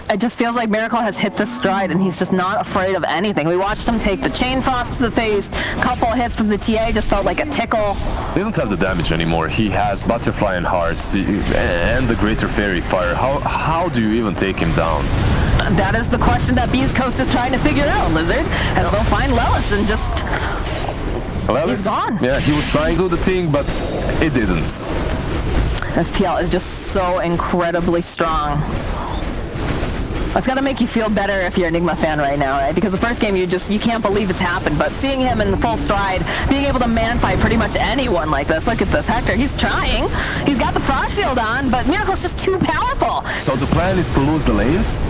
It just feels like Miracle has hit the stride, and he's just not afraid of anything. We watched him take the Chain Frost to the face. Couple hits from the TA just felt like a tickle. They don't have the damage anymore. He has Butterfly and Hearts and the Greater Fairy Fire. How do you even take him down? That is the question that Beast Coast is trying to figure out, Lizard. And they'll find Lelis and just... he's gone. Yeah, he was trying to do the thing, but it didn't. This PL is just so incredibly strong. It's got to make you feel better if you're an Nigma fan right now, right? Because the first game you can't believe it's happened, but seeing him in full stride, being able to man-fight pretty much anyone like this. Look at this, Hector, he's trying. He's got the Frost Shield on, but Miracle's just too powerful. So the plan is to lose the lanes?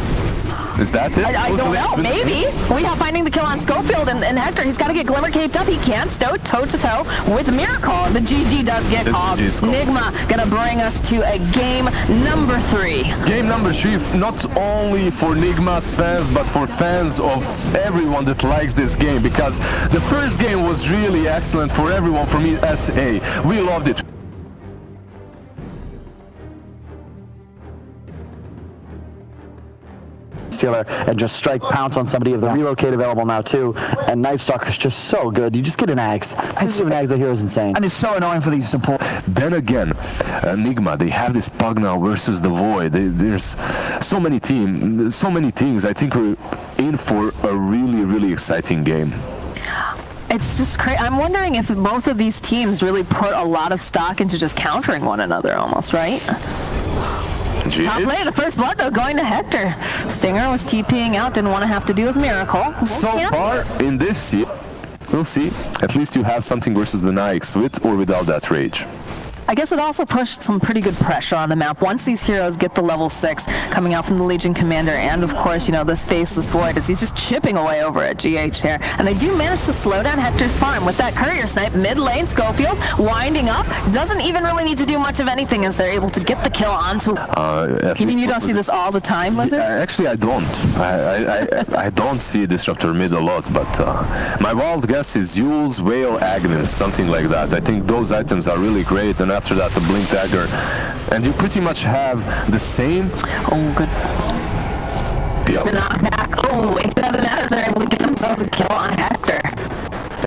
Is that it? I don't know. Maybe. We have finding the kill on Schofield and Hector. He's got to get Glimmer caped up. He can't stow toe-to-toe with Miracle. The GG does get called. Nigma gonna bring us to a game number 3. Game number 3, not only for Nigma's fans, but for fans of everyone that likes this game, because the first game was really excellent for everyone from SA. We loved it. And just strike pounce on somebody. Of the relocate available now too, and Night Stalker's just so good. You just get an axe. An axe that here is insane, and it's so annoying for these support. Then again, Nigma, they have this Pugna versus the Void. There's so many things. I think we're in for a really exciting game. It's just crazy. I'm wondering if both of these teams really put a lot of stock into just countering one another, almost, right? Top play, the first blood though going to Hector. Stinger was TPing out, didn't want to have to deal with Miracle. So far in this year, we'll see. At least you have something versus the Nikes, with or without that rage. I guess it also pushed some pretty good pressure on the map. Once these heroes get the level 6 coming out from the Legion Commander, and of course, you know, this Faceless Void, as he's just chipping away over at GH here. And they do manage to slow down Hector's farm with that Courier Snipe. Mid lane, Schofield winding up. Doesn't even really need to do much of anything as they're able to get the kill onto... You mean you don't see this all the time, Lizard? Actually, I don't. I don't see Disruptor mid a lot, but my wild guess is Yule's, Whale, Agnes, something like that. I think those items are really great, and after that the Blink Dagger, and you pretty much have the same. Oh, good. The knockback. Oh, it doesn't matter. They're able to get themselves a kill on Hector.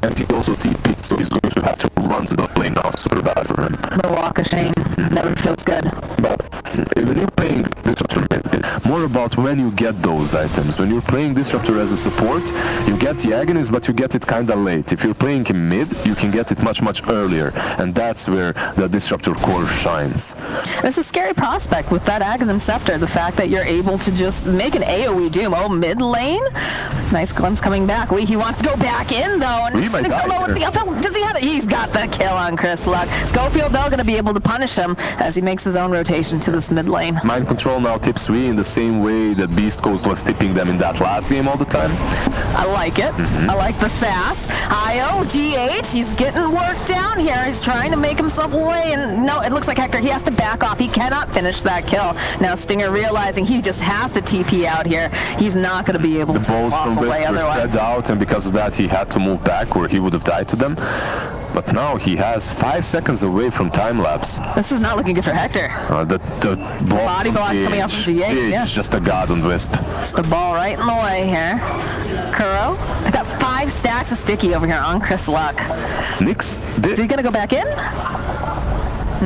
And he also TP'd, so he's going to have to run to the plane now. Super bad for him. The walk of shame. Never feels good. But when you're playing Disruptor mid, it's more about when you get those items. When you're playing Disruptor as a support, you get the Agonies, but you get it kinda late. If you're playing him mid, you can get it much earlier, and that's where the Disruptor core shines. It's a scary prospect with that Aghanim Scepter, the fact that you're able to just make an AoE doom. Oh, mid lane? Nice glimpse coming back. He wants to go back in, though, and he's low with the uphill. Does he have it? He's got the kill on Chris Luck. Schofield, though, going to be able to punish him as he makes his own rotation to this mid lane. Mind Control now tips we in the same way that Beast Coast was tipping them in that last game all the time. I like it. I like the sass. IO, GH, he's getting worked down here. He's trying to make himself away, and no, it looks like Hector, he has to back off. He cannot finish that kill. Now Stinger realizing he just has to TP out here. He's not going to be able to walk away otherwise. The balls from West were spread out, and because of that he had to move back or he would have died to them. But now he has 5 seconds away from time lapse. This is not looking good for Hector. The body block coming out from GH. Yeah. Is just a god on Wisp. It's the ball right in the way here. Kuro, they got 5 stacks of sticky over here on Chris Luck. Nix, is he gonna go back in?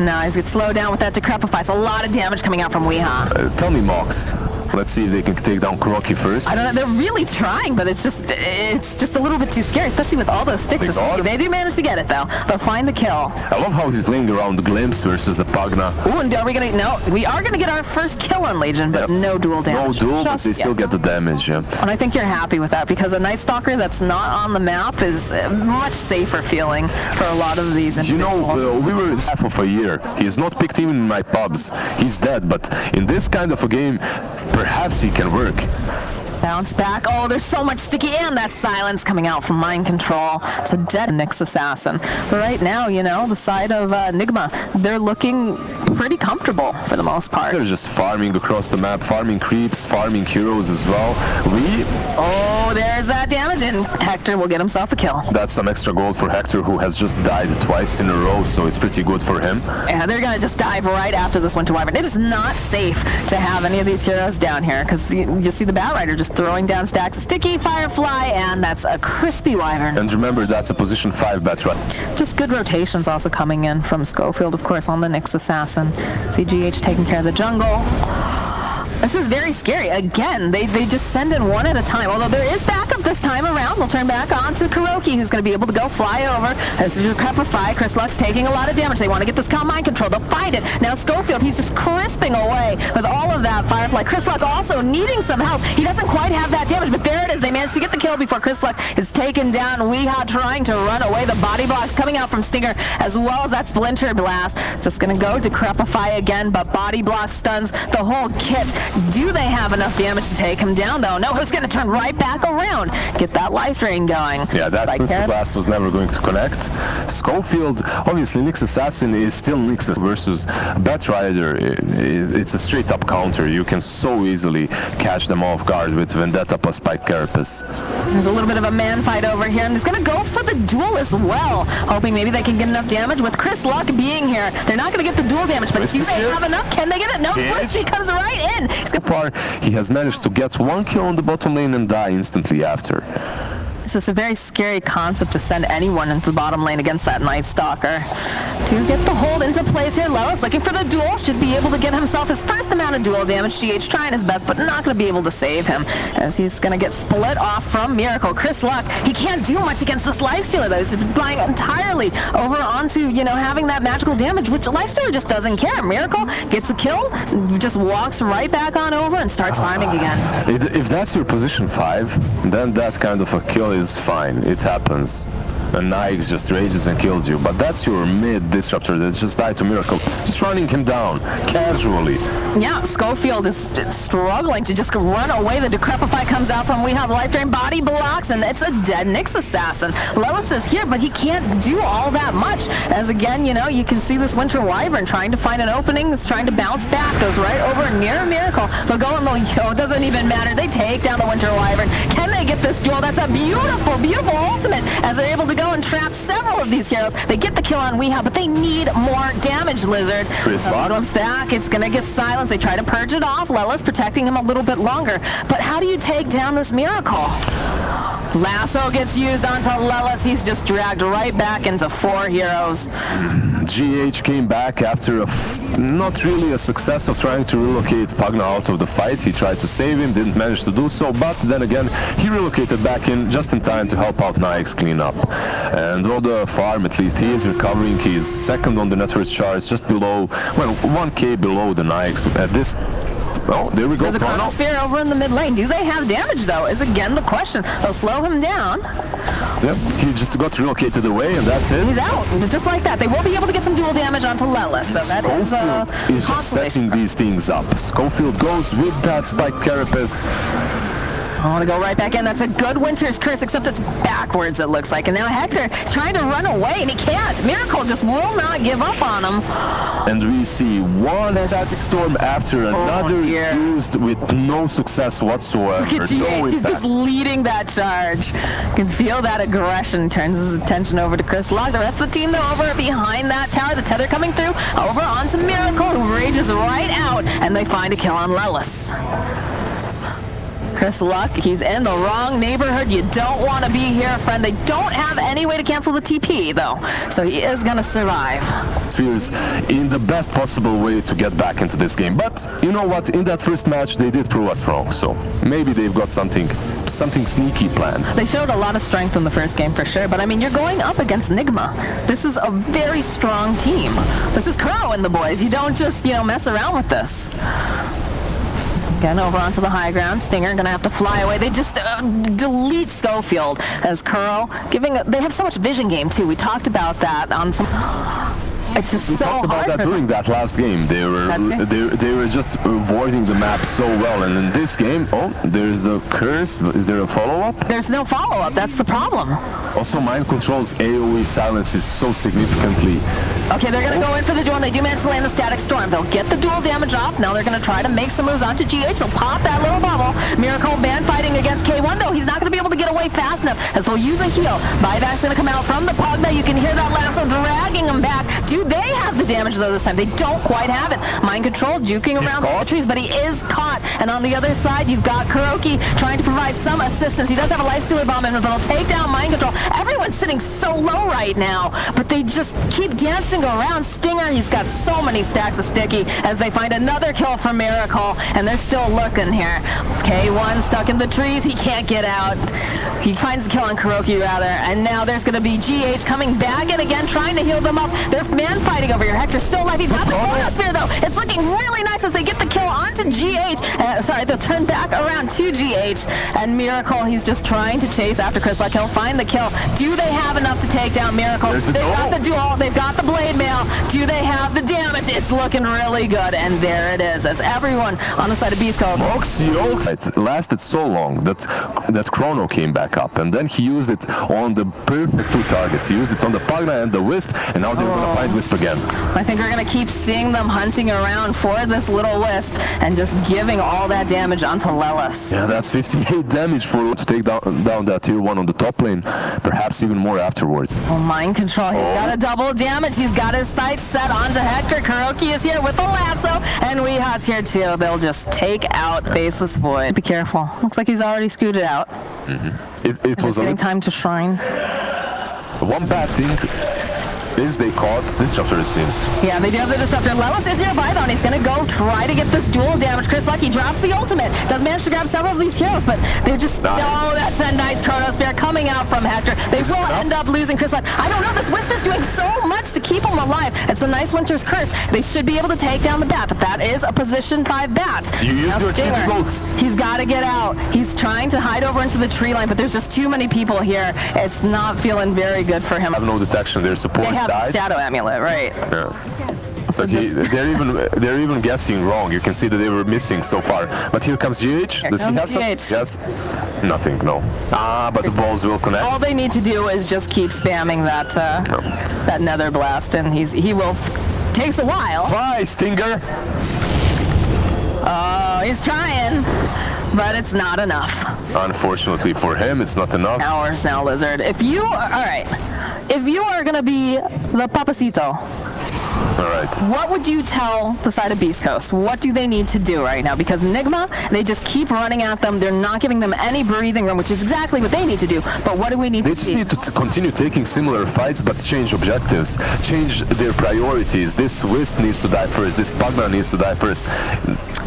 No, he's gonna slow down with that Decrepify. A lot of damage coming out from Weeha. Tell me, Mox. Let's see if they can take down Kuroki first. I don't know. They're really trying, but it's just a little bit too scary, especially with all those sticks. They do manage to get it though. They'll find the kill. I love how he's playing around the Glimpse versus the Pugna. Ooh, and are we gonna? No, we are gonna get our first kill on Legion, but no dual damage. No dual, but they still get the damage. Yeah. And I think you're happy with that because a Night Stalker that's not on the map is a much safer feeling for a lot of these individuals. You know, we were half of a year. He's not picked even in my pubs. He's dead, but in this kind of a game, perhaps he can work. Bounce back. Oh, there's so much sticky, and that silence coming out from Mind Control. It's a dead Nyx Assassin. But right now, you know, the side of Nigma, they're looking pretty comfortable for the most part. They're just farming across the map, farming creeps, farming heroes as well. Oh, there's that damage, and Hector will get himself a kill. That's some extra gold for Hector, who has just died twice in a row, so it's pretty good for him. Yeah, they're gonna just dive right after this Winter Wyvern. It is not safe to have any of these heroes down here, because you see the Batrider just throwing down stacks of sticky, Firefly, and that's a crispy Wyvern. And remember, that's a position 5 Batrider. Just good rotations also coming in from Schofield, of course, on the Nyx Assassin. CGH taking care of the jungle. This is very scary. Again, they just send in one at a time. Although there is backup this time around. They'll turn back on to Kuroki, who's going to be able to go fly over. There's the Decrepify. Chris Luck's taking a lot of damage. They want to get this calm mind control. They'll find it. Now Schofield, he's just crisping away with all of that Firefly. Chris Luck also needing some help. He doesn't quite have that damage, but there it is. They managed to get the kill before Chris Luck is taken down. Weeha trying to run away. The body blocks coming out from Stinger, as well as that Splinter Blast. Just going to go Decrepify again, but body block stuns the whole kit. Do they have enough damage to take him down, though? No, who's going to turn right back around? Get that life drain going. Yeah, that Splinter Blast was never going to connect. Schofield, obviously, Nyx Assassin is still Nyx versus Batrider. It's a straight-up counter. You can so easily catch them off guard with Vendetta plus Spike Carapace. There's a little bit of a man fight over here, and he's going to go for the duel as well, hoping maybe they can get enough damage. With Chris Luck being here, they're not going to get the duel damage, but do they have enough? Can they get it? No, Twisty comes right in. So far, he has managed to get one kill on the bottom lane and die instantly after. It's just a very scary concept to send anyone into the bottom lane against that Night Stalker. To get the hold into place here, Lelis looking for the duel, should be able to get himself his first amount of duel damage. GH trying his best, but not going to be able to save him, as he's going to get split off from Miracle. Chris Luck, he can't do much against this Lifestealer, though. He's relying entirely over onto, having that magical damage, which Lifestealer just doesn't care. Miracle gets a kill, just walks right back on over and starts farming again. If that's your position 5, then that kind of a kill is fine. It happens. And Nyx just rages and kills you. But that's your mid disruptor that just died to Miracle. Just running him down casually. Yeah, Schofield is struggling to just run away. The Decrepify comes out from We Have Life Drain, body blocks, and it's a dead Nyx Assassin. Lelis is here, but he can't do all that much. As again, you can see this Winter Wyvern trying to find an opening. It's trying to bounce back. Goes right over near Miracle. They'll go and it doesn't even matter. They take down the Winter Wyvern. Can they get this duel? That's a beautiful, beautiful ultimate, as they're able to go and trap several of these heroes. They get the kill on Weehaw, but they need more damage, Lizard. Chris Luck comes back. It's going to get silenced. They try to purge it off. Lelis protecting him a little bit longer. But how do you take down this Miracle? Lasso gets used onto Lelis. He's just dragged right back into 4 heroes. GH came back after not really a success of trying to relocate Pugna out of the fight. He tried to save him, didn't manage to do so, but then again, he relocated back in just in time to help out Nyx clean up. And on the farm, at least, he is recovering. He's second on the net worth charts, just below, 1k below the Nyx at this. Oh, there we go. There's a Chronosphere over in the mid lane. Do they have damage, though, is again the question. They'll slow him down. Yep, he just got relocated away, and that's it. He's out. Just like that. They will be able to get some dual damage onto Lelis. So that is just setting these things up. Schofield goes with that Spike Carapace. I want to go right back in. That's a good Winter's Curse, except it's backwards, it looks like. And now Hector is trying to run away, and he can't. Miracle just will not give up on him. And we see one Static Storm after another used with no success whatsoever. Look at GH, he's just leading that charge. You can feel that aggression. Turns his attention over to Chris Luck. The rest of the team, though, over behind that tower. The tether coming through. Over onto Miracle, who rages right out. And they find a kill on Lelis. Chris Luck, he's in the wrong neighborhood. You don't want to be here, friend. They don't have any way to cancel the TP, though. So he is going to survive. Spheres in the best possible way to get back into this game. But you know what? In that first match, they did prove us wrong. So maybe they've got something sneaky planned. They showed a lot of strength in the first game for sure. But I mean, you're going up against Nigma. This is a very strong team. This is Kuro and the boys. You don't just, mess around with this. Again, over onto the high ground. Stinger gonna have to fly away. They just delete Schofield as Kuro they have so much vision game too. We talked about that on some. It's just we so talked about hard that during that last game. They were just avoiding the map so well, and in this game, there's the curse. Is there a follow-up? There's no follow-up. That's the problem. Also, Mind Control's AoE silences so significantly. Okay, they're going to go in for the duel, and they do manage to land the Static Storm. They'll get the dual damage off. Now they're going to try to make some moves onto GH. They'll pop that little bubble. Miracle band fighting against K1, though. He's not going to be able to get away fast enough, as they'll use a heal. Buyback's going to come out from the Pugna. You can hear that lasso dragging him back. Do they have the damage, though, this time? They don't quite have it. Mind Control juking around the trees, but he is caught. And on the other side, you've got Kuroki trying to provide some assistance. He does have a Lifestealer Bomb in him, but he'll take down Mind Control. Everyone's sitting so low right now, but they just keep dancing around. Stinger, he's got so many stacks of Sticky as they find another kill for Miracle, and they're still looking here. K1 stuck in the trees. He can't get out. He finds the kill on Kuroki, rather, and now there's going to be GH coming back in again, trying to heal them up. They're man fighting over here. Hector's still alive. He's got the Chronosphere, though. It's looking really nice as they get the kill on onto GH. Sorry, they'll turn back around to GH. And Miracle, he's just trying to chase after Chris. Like, he'll find the kill. Do they have enough to take down Miracle? They've got the duel. They've got the blade mail. Do they have the damage? It's looking really good. And there it is, as everyone on the side of Beast Coast. It lasted so long that Chrono came back up, and then he used it on the perfect two targets. He used it on the Pugna and the Wisp, and now they're gonna find Wisp again. I think we're gonna keep seeing them hunting around for this little Wisp and just giving all that damage onto Lelis. Yeah, that's 58 damage for to take down that tier 1 on the top lane, perhaps even more afterwards. Oh, mind control. He's got a double damage. He's got his sights set onto Hector. Kuroki is here with the lasso, and Weeha's here too. They'll just take out Baseless Void. Be careful. Looks like he's already scooted out. It was getting time to shrine. One bad thing is they caught Disruptor, it seems. Yeah, they do have the Disruptor. Lelis is nearby though, and he's gonna go try to get this dual damage. Chris Lucky drops the ultimate. Does manage to grab several of these heroes, but they're just... Nice. Oh, that's a nice Chronosphere coming out from Hector. They will end up losing Chris Lucky. I don't know, this Wisp is doing so much to keep him alive. It's a nice Winter's Curse. They should be able to take down the bat, but that is a position 5 bat. You use your Stinger, bolts. He's got to get out. He's trying to hide over into the tree line, but there's just too many people here. It's not feeling very good for him. I have no detection. Their support died. They have Shadow Amulet, right? Yeah. So they're even guessing wrong. You can see that they were missing so far. But here comes GH. Does he have some? Yes. Nothing. No. But the balls will connect. All they need to do is just keep spamming that that Nether Blast, and he will. Takes a while. Bye, Stinger. Oh, he's trying, but it's not enough. Unfortunately for him, it's not enough. Hours now, Lizard. If you are gonna be the Papacito, all right, what would you tell the side of Beast Coast? What do they need to do right now? Because Nigma, they just keep running at them. They're not giving them any breathing room, which is exactly what they need to do. But what do we need to see? They just need to continue taking similar fights, but change objectives, change their priorities. This Wisp needs to die first. This Pugna needs to die first.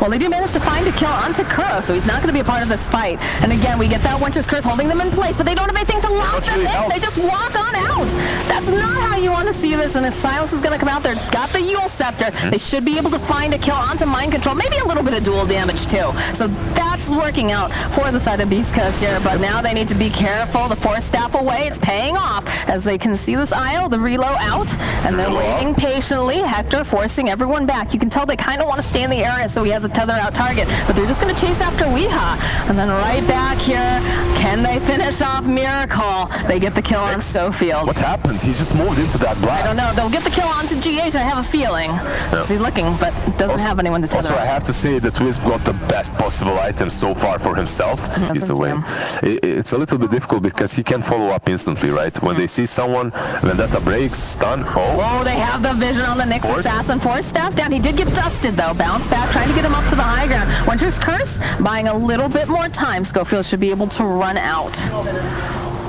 Well, they do manage to find a kill onto Kuro, so he's not going to be a part of this fight. And again, we get that Winter's Curse holding them in place, but they don't have anything to lock them in. They just walk on out. That's not how you want to see this, and if Silence is going to come out there, got the Yule Scepter, they should be able to find a kill onto Mind Control, maybe a little bit of dual damage too. So that's working out for the side of Beast Coast here, but now they need to be careful. The Force Staff away, it's paying off as they can see this Isle, the reload out, and they're waiting patiently. Hector forcing everyone back. You can tell they kind of want to stay in the area, so he has a tether out target, but they're just going to chase after Weeha. And then right back here, can they finish off Miracle? They get the kill on Schofield. What happened? He just moved into that blast. I don't know. They'll get the kill onto GH, I have a feeling. Yeah. He's looking, but doesn't have anyone to tether. Also, I have to say that Wisp got the best possible item so far for himself. He's away. It's a little bit difficult because he can follow up instantly, right? When they see someone, Vendetta breaks, stun. Oh, they have the vision on the Nyx Assassin. Force Staff down. He did get dusted, though. Bounce back, trying to get him up to the high ground. Winter's Curse, buying a little bit more time. Schofield should be able to run out.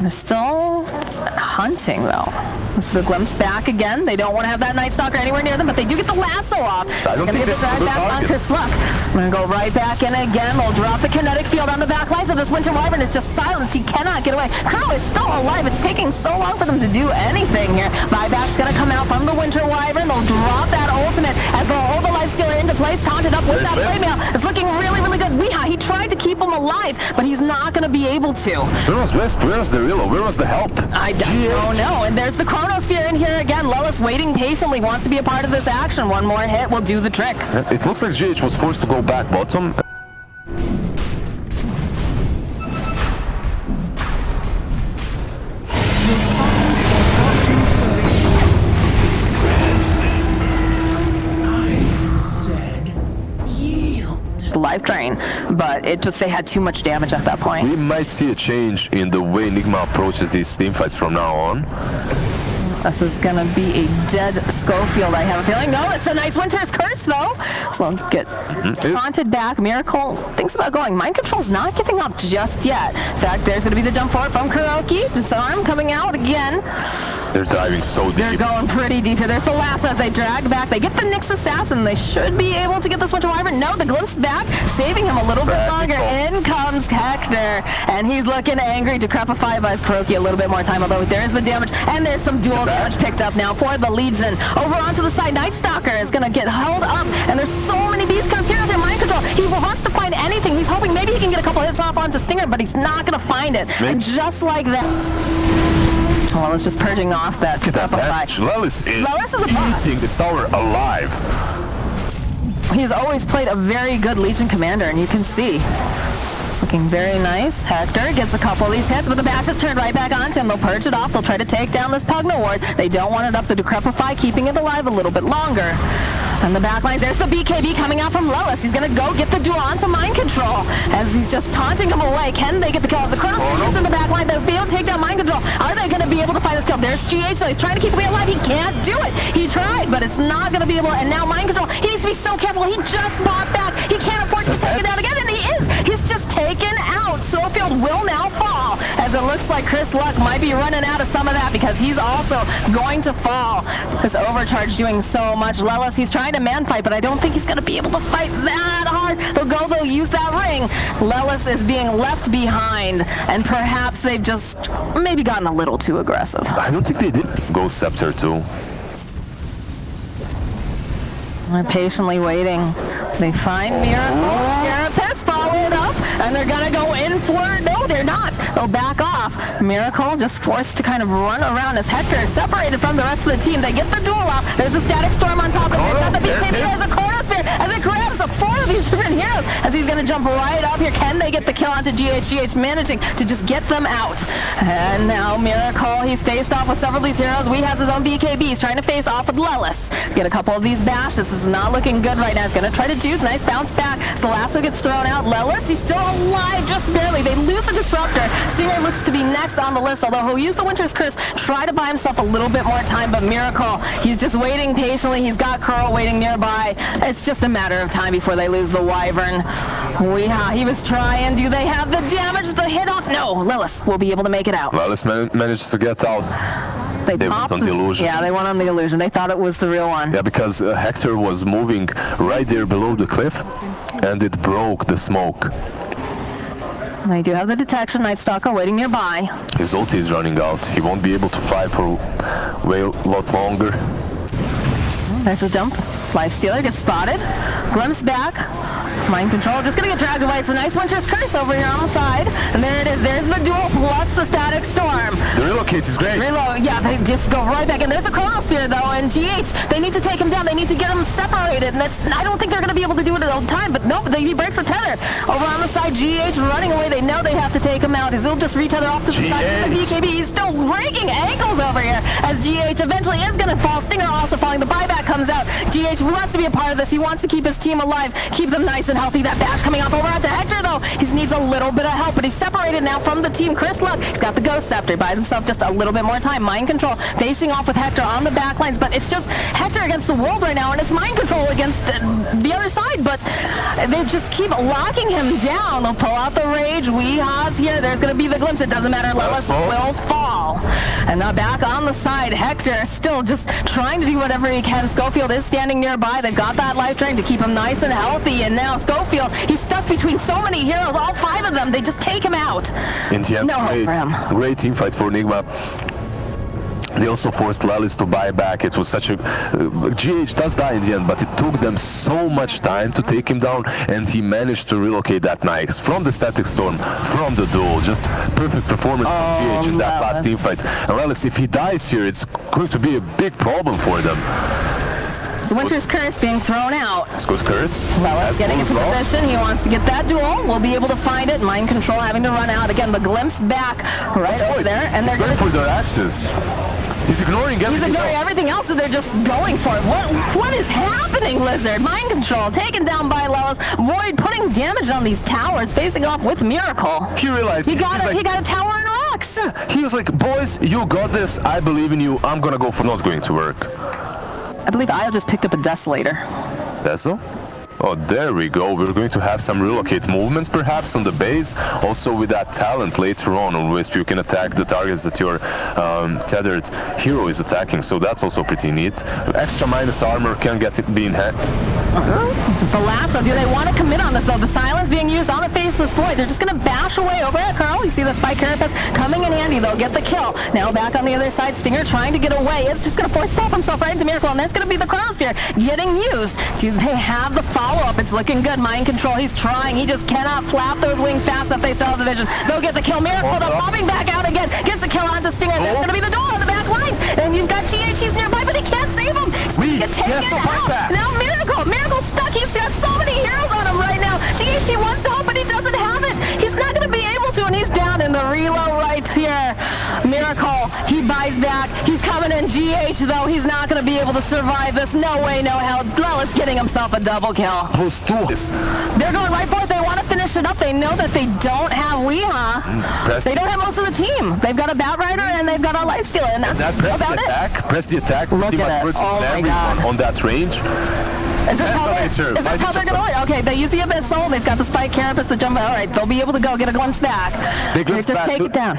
They're still hunting, though. This is the glimpse back again. They don't want to have that Night Stalker anywhere near them, but they do get the lasso off. I don't think this is a good target. Chris Luck. We're going to go right back in again. We'll drop the kinetic field on the back lines of this Winter Wyvern. It's just silenced. He cannot get away. Kuro is still alive. It's taking so long for them to do anything here. Buyback's going to come out from the Winter Wyvern. They'll drop that ultimate as they'll hold the Lifestealer into place, taunted up with that blade mail. It's looking really, really good. Weeha, he tried to keep him alive, but he's not going to be able to. Where was Wisp? Where was the reload? Where was the help? I don't know. And there's the Chronosphere in here again. Lelis waiting patiently, wants to be a part of this action. One more hit will do the trick. It looks like GH was forced to go back bottom. Life drain, but they had too much damage at that point. We might see a change in the way Nigma approaches these team fights from now on. This is gonna be a dead Schofield, I have a feeling. No, it's a nice Winter's Curse, though. So get taunted back. Miracle thinks about going. Mind Control's not giving up just yet. In fact, there's gonna be the jump forward from Kuroki. Disarm coming out again. They're diving so deep. They're going pretty deep here. There's the last as they drag back. They get the Nyx Assassin. They should be able to get this Winter Wyvern. No, the glimpse back, saving him a little bit longer. In comes Hector, and he's looking angry. Decrepify buys Kuroki a little bit more time, although there is the damage, and there's some dual damage picked up now for the Legion. Over onto the side, Night Stalker is going to get held up, and there's so many Beast Coast heroes in Mind Control. bounce off onto Stinger, but he's not going to find it. And just like that... Well, it's just purging off that. Look at that damage. Lelis is eating this tower alive. He's always played a very good Legion commander, and you can see. It's looking very nice. Hector gets a couple of these hits, but the bash is turned right back onto him. They'll purge it off. They'll try to take down this Pugna ward. They don't want it up to Decrepify, keeping it alive a little bit longer. And the backlines, there's the BKB coming out from Lelis. He's going to go get the duel onto Mind Control as he's just taunting him away. Can they get the kill? As the Chronos is in the backline, they'll be able to take down Mind Control. Are they going to be able to find this kill? There's GH, so he's trying to keep it alive. He can't do it. He tried, but it's not going to be able to. And now Mind Control, he needs to be so careful. He just bought back. He can't afford to be taken down again, and he is. He's just taken out. Soulfield will now fall, as it looks like Chris Luck might be running out of some of that because he's also going to fall. This overcharge doing so much. Lelis, he's trying to man fight, but I don't think he's going to be able to fight that hard. They'll use that ring. Lelis is being left behind, and perhaps they've just maybe gotten a little too aggressive. I don't think they did go Scepter too. They're patiently waiting. They find Miracle. Carapace followed up, and they're gonna go in for it. No, they're not. They'll back off. Miracle just forced to kind of run around as Hector is separated from the rest of the team. They get the duel out. There's a Static Storm on top of it. Got the BKB. There's a Chronosphere as it grabs up 4 of these different heroes as he's gonna jump right up here. Can they get the kill onto GH? GH managing to just get them out. And now Miracle, he's faced off with several of these heroes. We has his own BKB. He's trying to face off with Lelis. Get a couple of these bashes. This is not looking good right now. He's going to try to juke. Nice bounce back. Salasso gets thrown out. Lelis, he's still alive, just barely. They lose the Disruptor. Stinger looks to be next on the list, although he'll use the Winter's Curse, try to buy himself a little bit more time, but Miracle, he's just waiting patiently. He's got Curl waiting nearby. It's just a matter of time before they lose the Wyvern. He was trying. Do they have the damage? The hit off? No. Lelis will be able to make it out. Lelis managed to get out. They went on the illusion. Yeah, they went on the illusion. They thought it was the real one. Yeah, because Hector was moving right there below the cliff, and it broke the smoke. They do have the detection. Night Stalker waiting nearby. His ulti is running out. He won't be able to fight for a lot longer. There's a jump. Lifestealer gets spotted. Glimpse back. Mind Control just gonna get dragged away. It's a nice Winter's Curse over here on the side. And there it is. There's the duel plus the Static Storm. The relocate is great. Yeah, they just go right back in. There's a Chronosphere though, and GH, they need to take him down. They need to get him separated. And I don't think they're gonna be able to do it at all the time, but nope, he breaks the tether. Over on the side, GH running away. They know they have to take him out. He'll just retether off to the side of the BKB. He's still breaking ankles over here as GH eventually is gonna fall. Stinger also falling. The buyback comes out. GH wants to be a part of this. He wants to keep his team alive, keep them nice and healthy. That bash coming off over onto Hector though. He needs a little bit of help, but he's separated now from the team. Chris Luck, he's got the Ghost Scepter, buys himself just a little bit more time. Mind Control facing off with Hector on the back lines, but it's just Hector against the world right now, and it's Mind Control against the other side, but they just keep locking him down. They'll pull out the Rage. Weehaws here. There's going to be the Glimpse. It doesn't matter. Lelis will fall. And now back on the side, Hector still just trying to do whatever he can. Schofield is standing nearby. They've got that life drain to keep him nice and healthy, and now Schofield, he's stuck between so many heroes, all 5 of them. They just take him out. In the end, no hope for him. Great team fight for Nigma. They also forced Lelis to buy back. It was such a... GH does die in the end, but it took them so much time to take him down, and he managed to relocate that nice from the Static Storm, from the duel. Just perfect performance from GH in that last team fight. And Lelis, if he dies here, it's going to be a big problem for them. So Winter's Curse being thrown out. Scott's Curse. Lelis getting into position. He wants to get that duel. We'll be able to find it. Mind Control having to run out. Again, the Glimpse back right over there. And they're going for their axes. He's ignoring everything. He's ignoring everything else, and they're just going for it. What is happening, Lizard? Mind Control taken down by Lelis. Void putting damage on these towers, facing off with Miracle. He realized he got a tower and rocks. Yeah, he was like, boys, you got this. I believe in you. I'm gonna go for not going to work. I believe Io just picked up a Desolator. Deso? Oh, there we go. We're going to have some relocate movements perhaps on the base. Also with that talent later on which you can attack the targets that your tethered hero is attacking. So that's also pretty neat. Extra minus armor can get it being It's the lasso. Do they want to commit on this though? The silence being used on the faceless Void. They're just going to bash away over at Curl. You see the Spike Carapace coming in handy though. Get the kill. Now back on the other side. Stinger trying to get away. It's just going to force stop himself right into Miracle. And there's going to be the Chronosphere getting used. Do they have the follow-up? It's looking good. Mind control. He's trying. He just cannot flap those wings fast enough. They still have the vision. They'll get the kill. Miracle though popping back out again. Gets the kill onto Stinger. There's going to be the door on the back lines. And you've got GH. He's nearby, but he can't save him. He can take it out. Now Miracle's stuck. He's got so many heroes on him right now. GH, he wants to help, but he doesn't have it. He's not going to be able to, and he's down in the reload right here. Miracle, he buys back. He's coming in. GH, though, he's not going to be able to survive this. No way, no how. Lelis getting himself a double kill. They're going right for it. They want to finish it up. They know that they don't have Weehaw. They don't have most of the team. They've got a Batrider and they've got a Lifestealer, and that's about it. Press the attack. Look at it. Oh my God. On that range. Is this how they're going to win? Okay, they use the Abyssal. They've got the Spike Carapace to jump. All right, they'll be able to go get a glimpse back. Just take it down.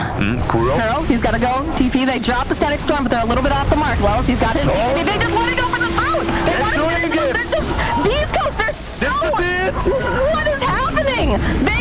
Kuro, he's got to go. TP, they drop the Static Storm, but they're a little bit off the mark. Wells, he's got his TP. They just want to go for the throat. They want to get it. There's just Beast Coast. They're so... What is happening? They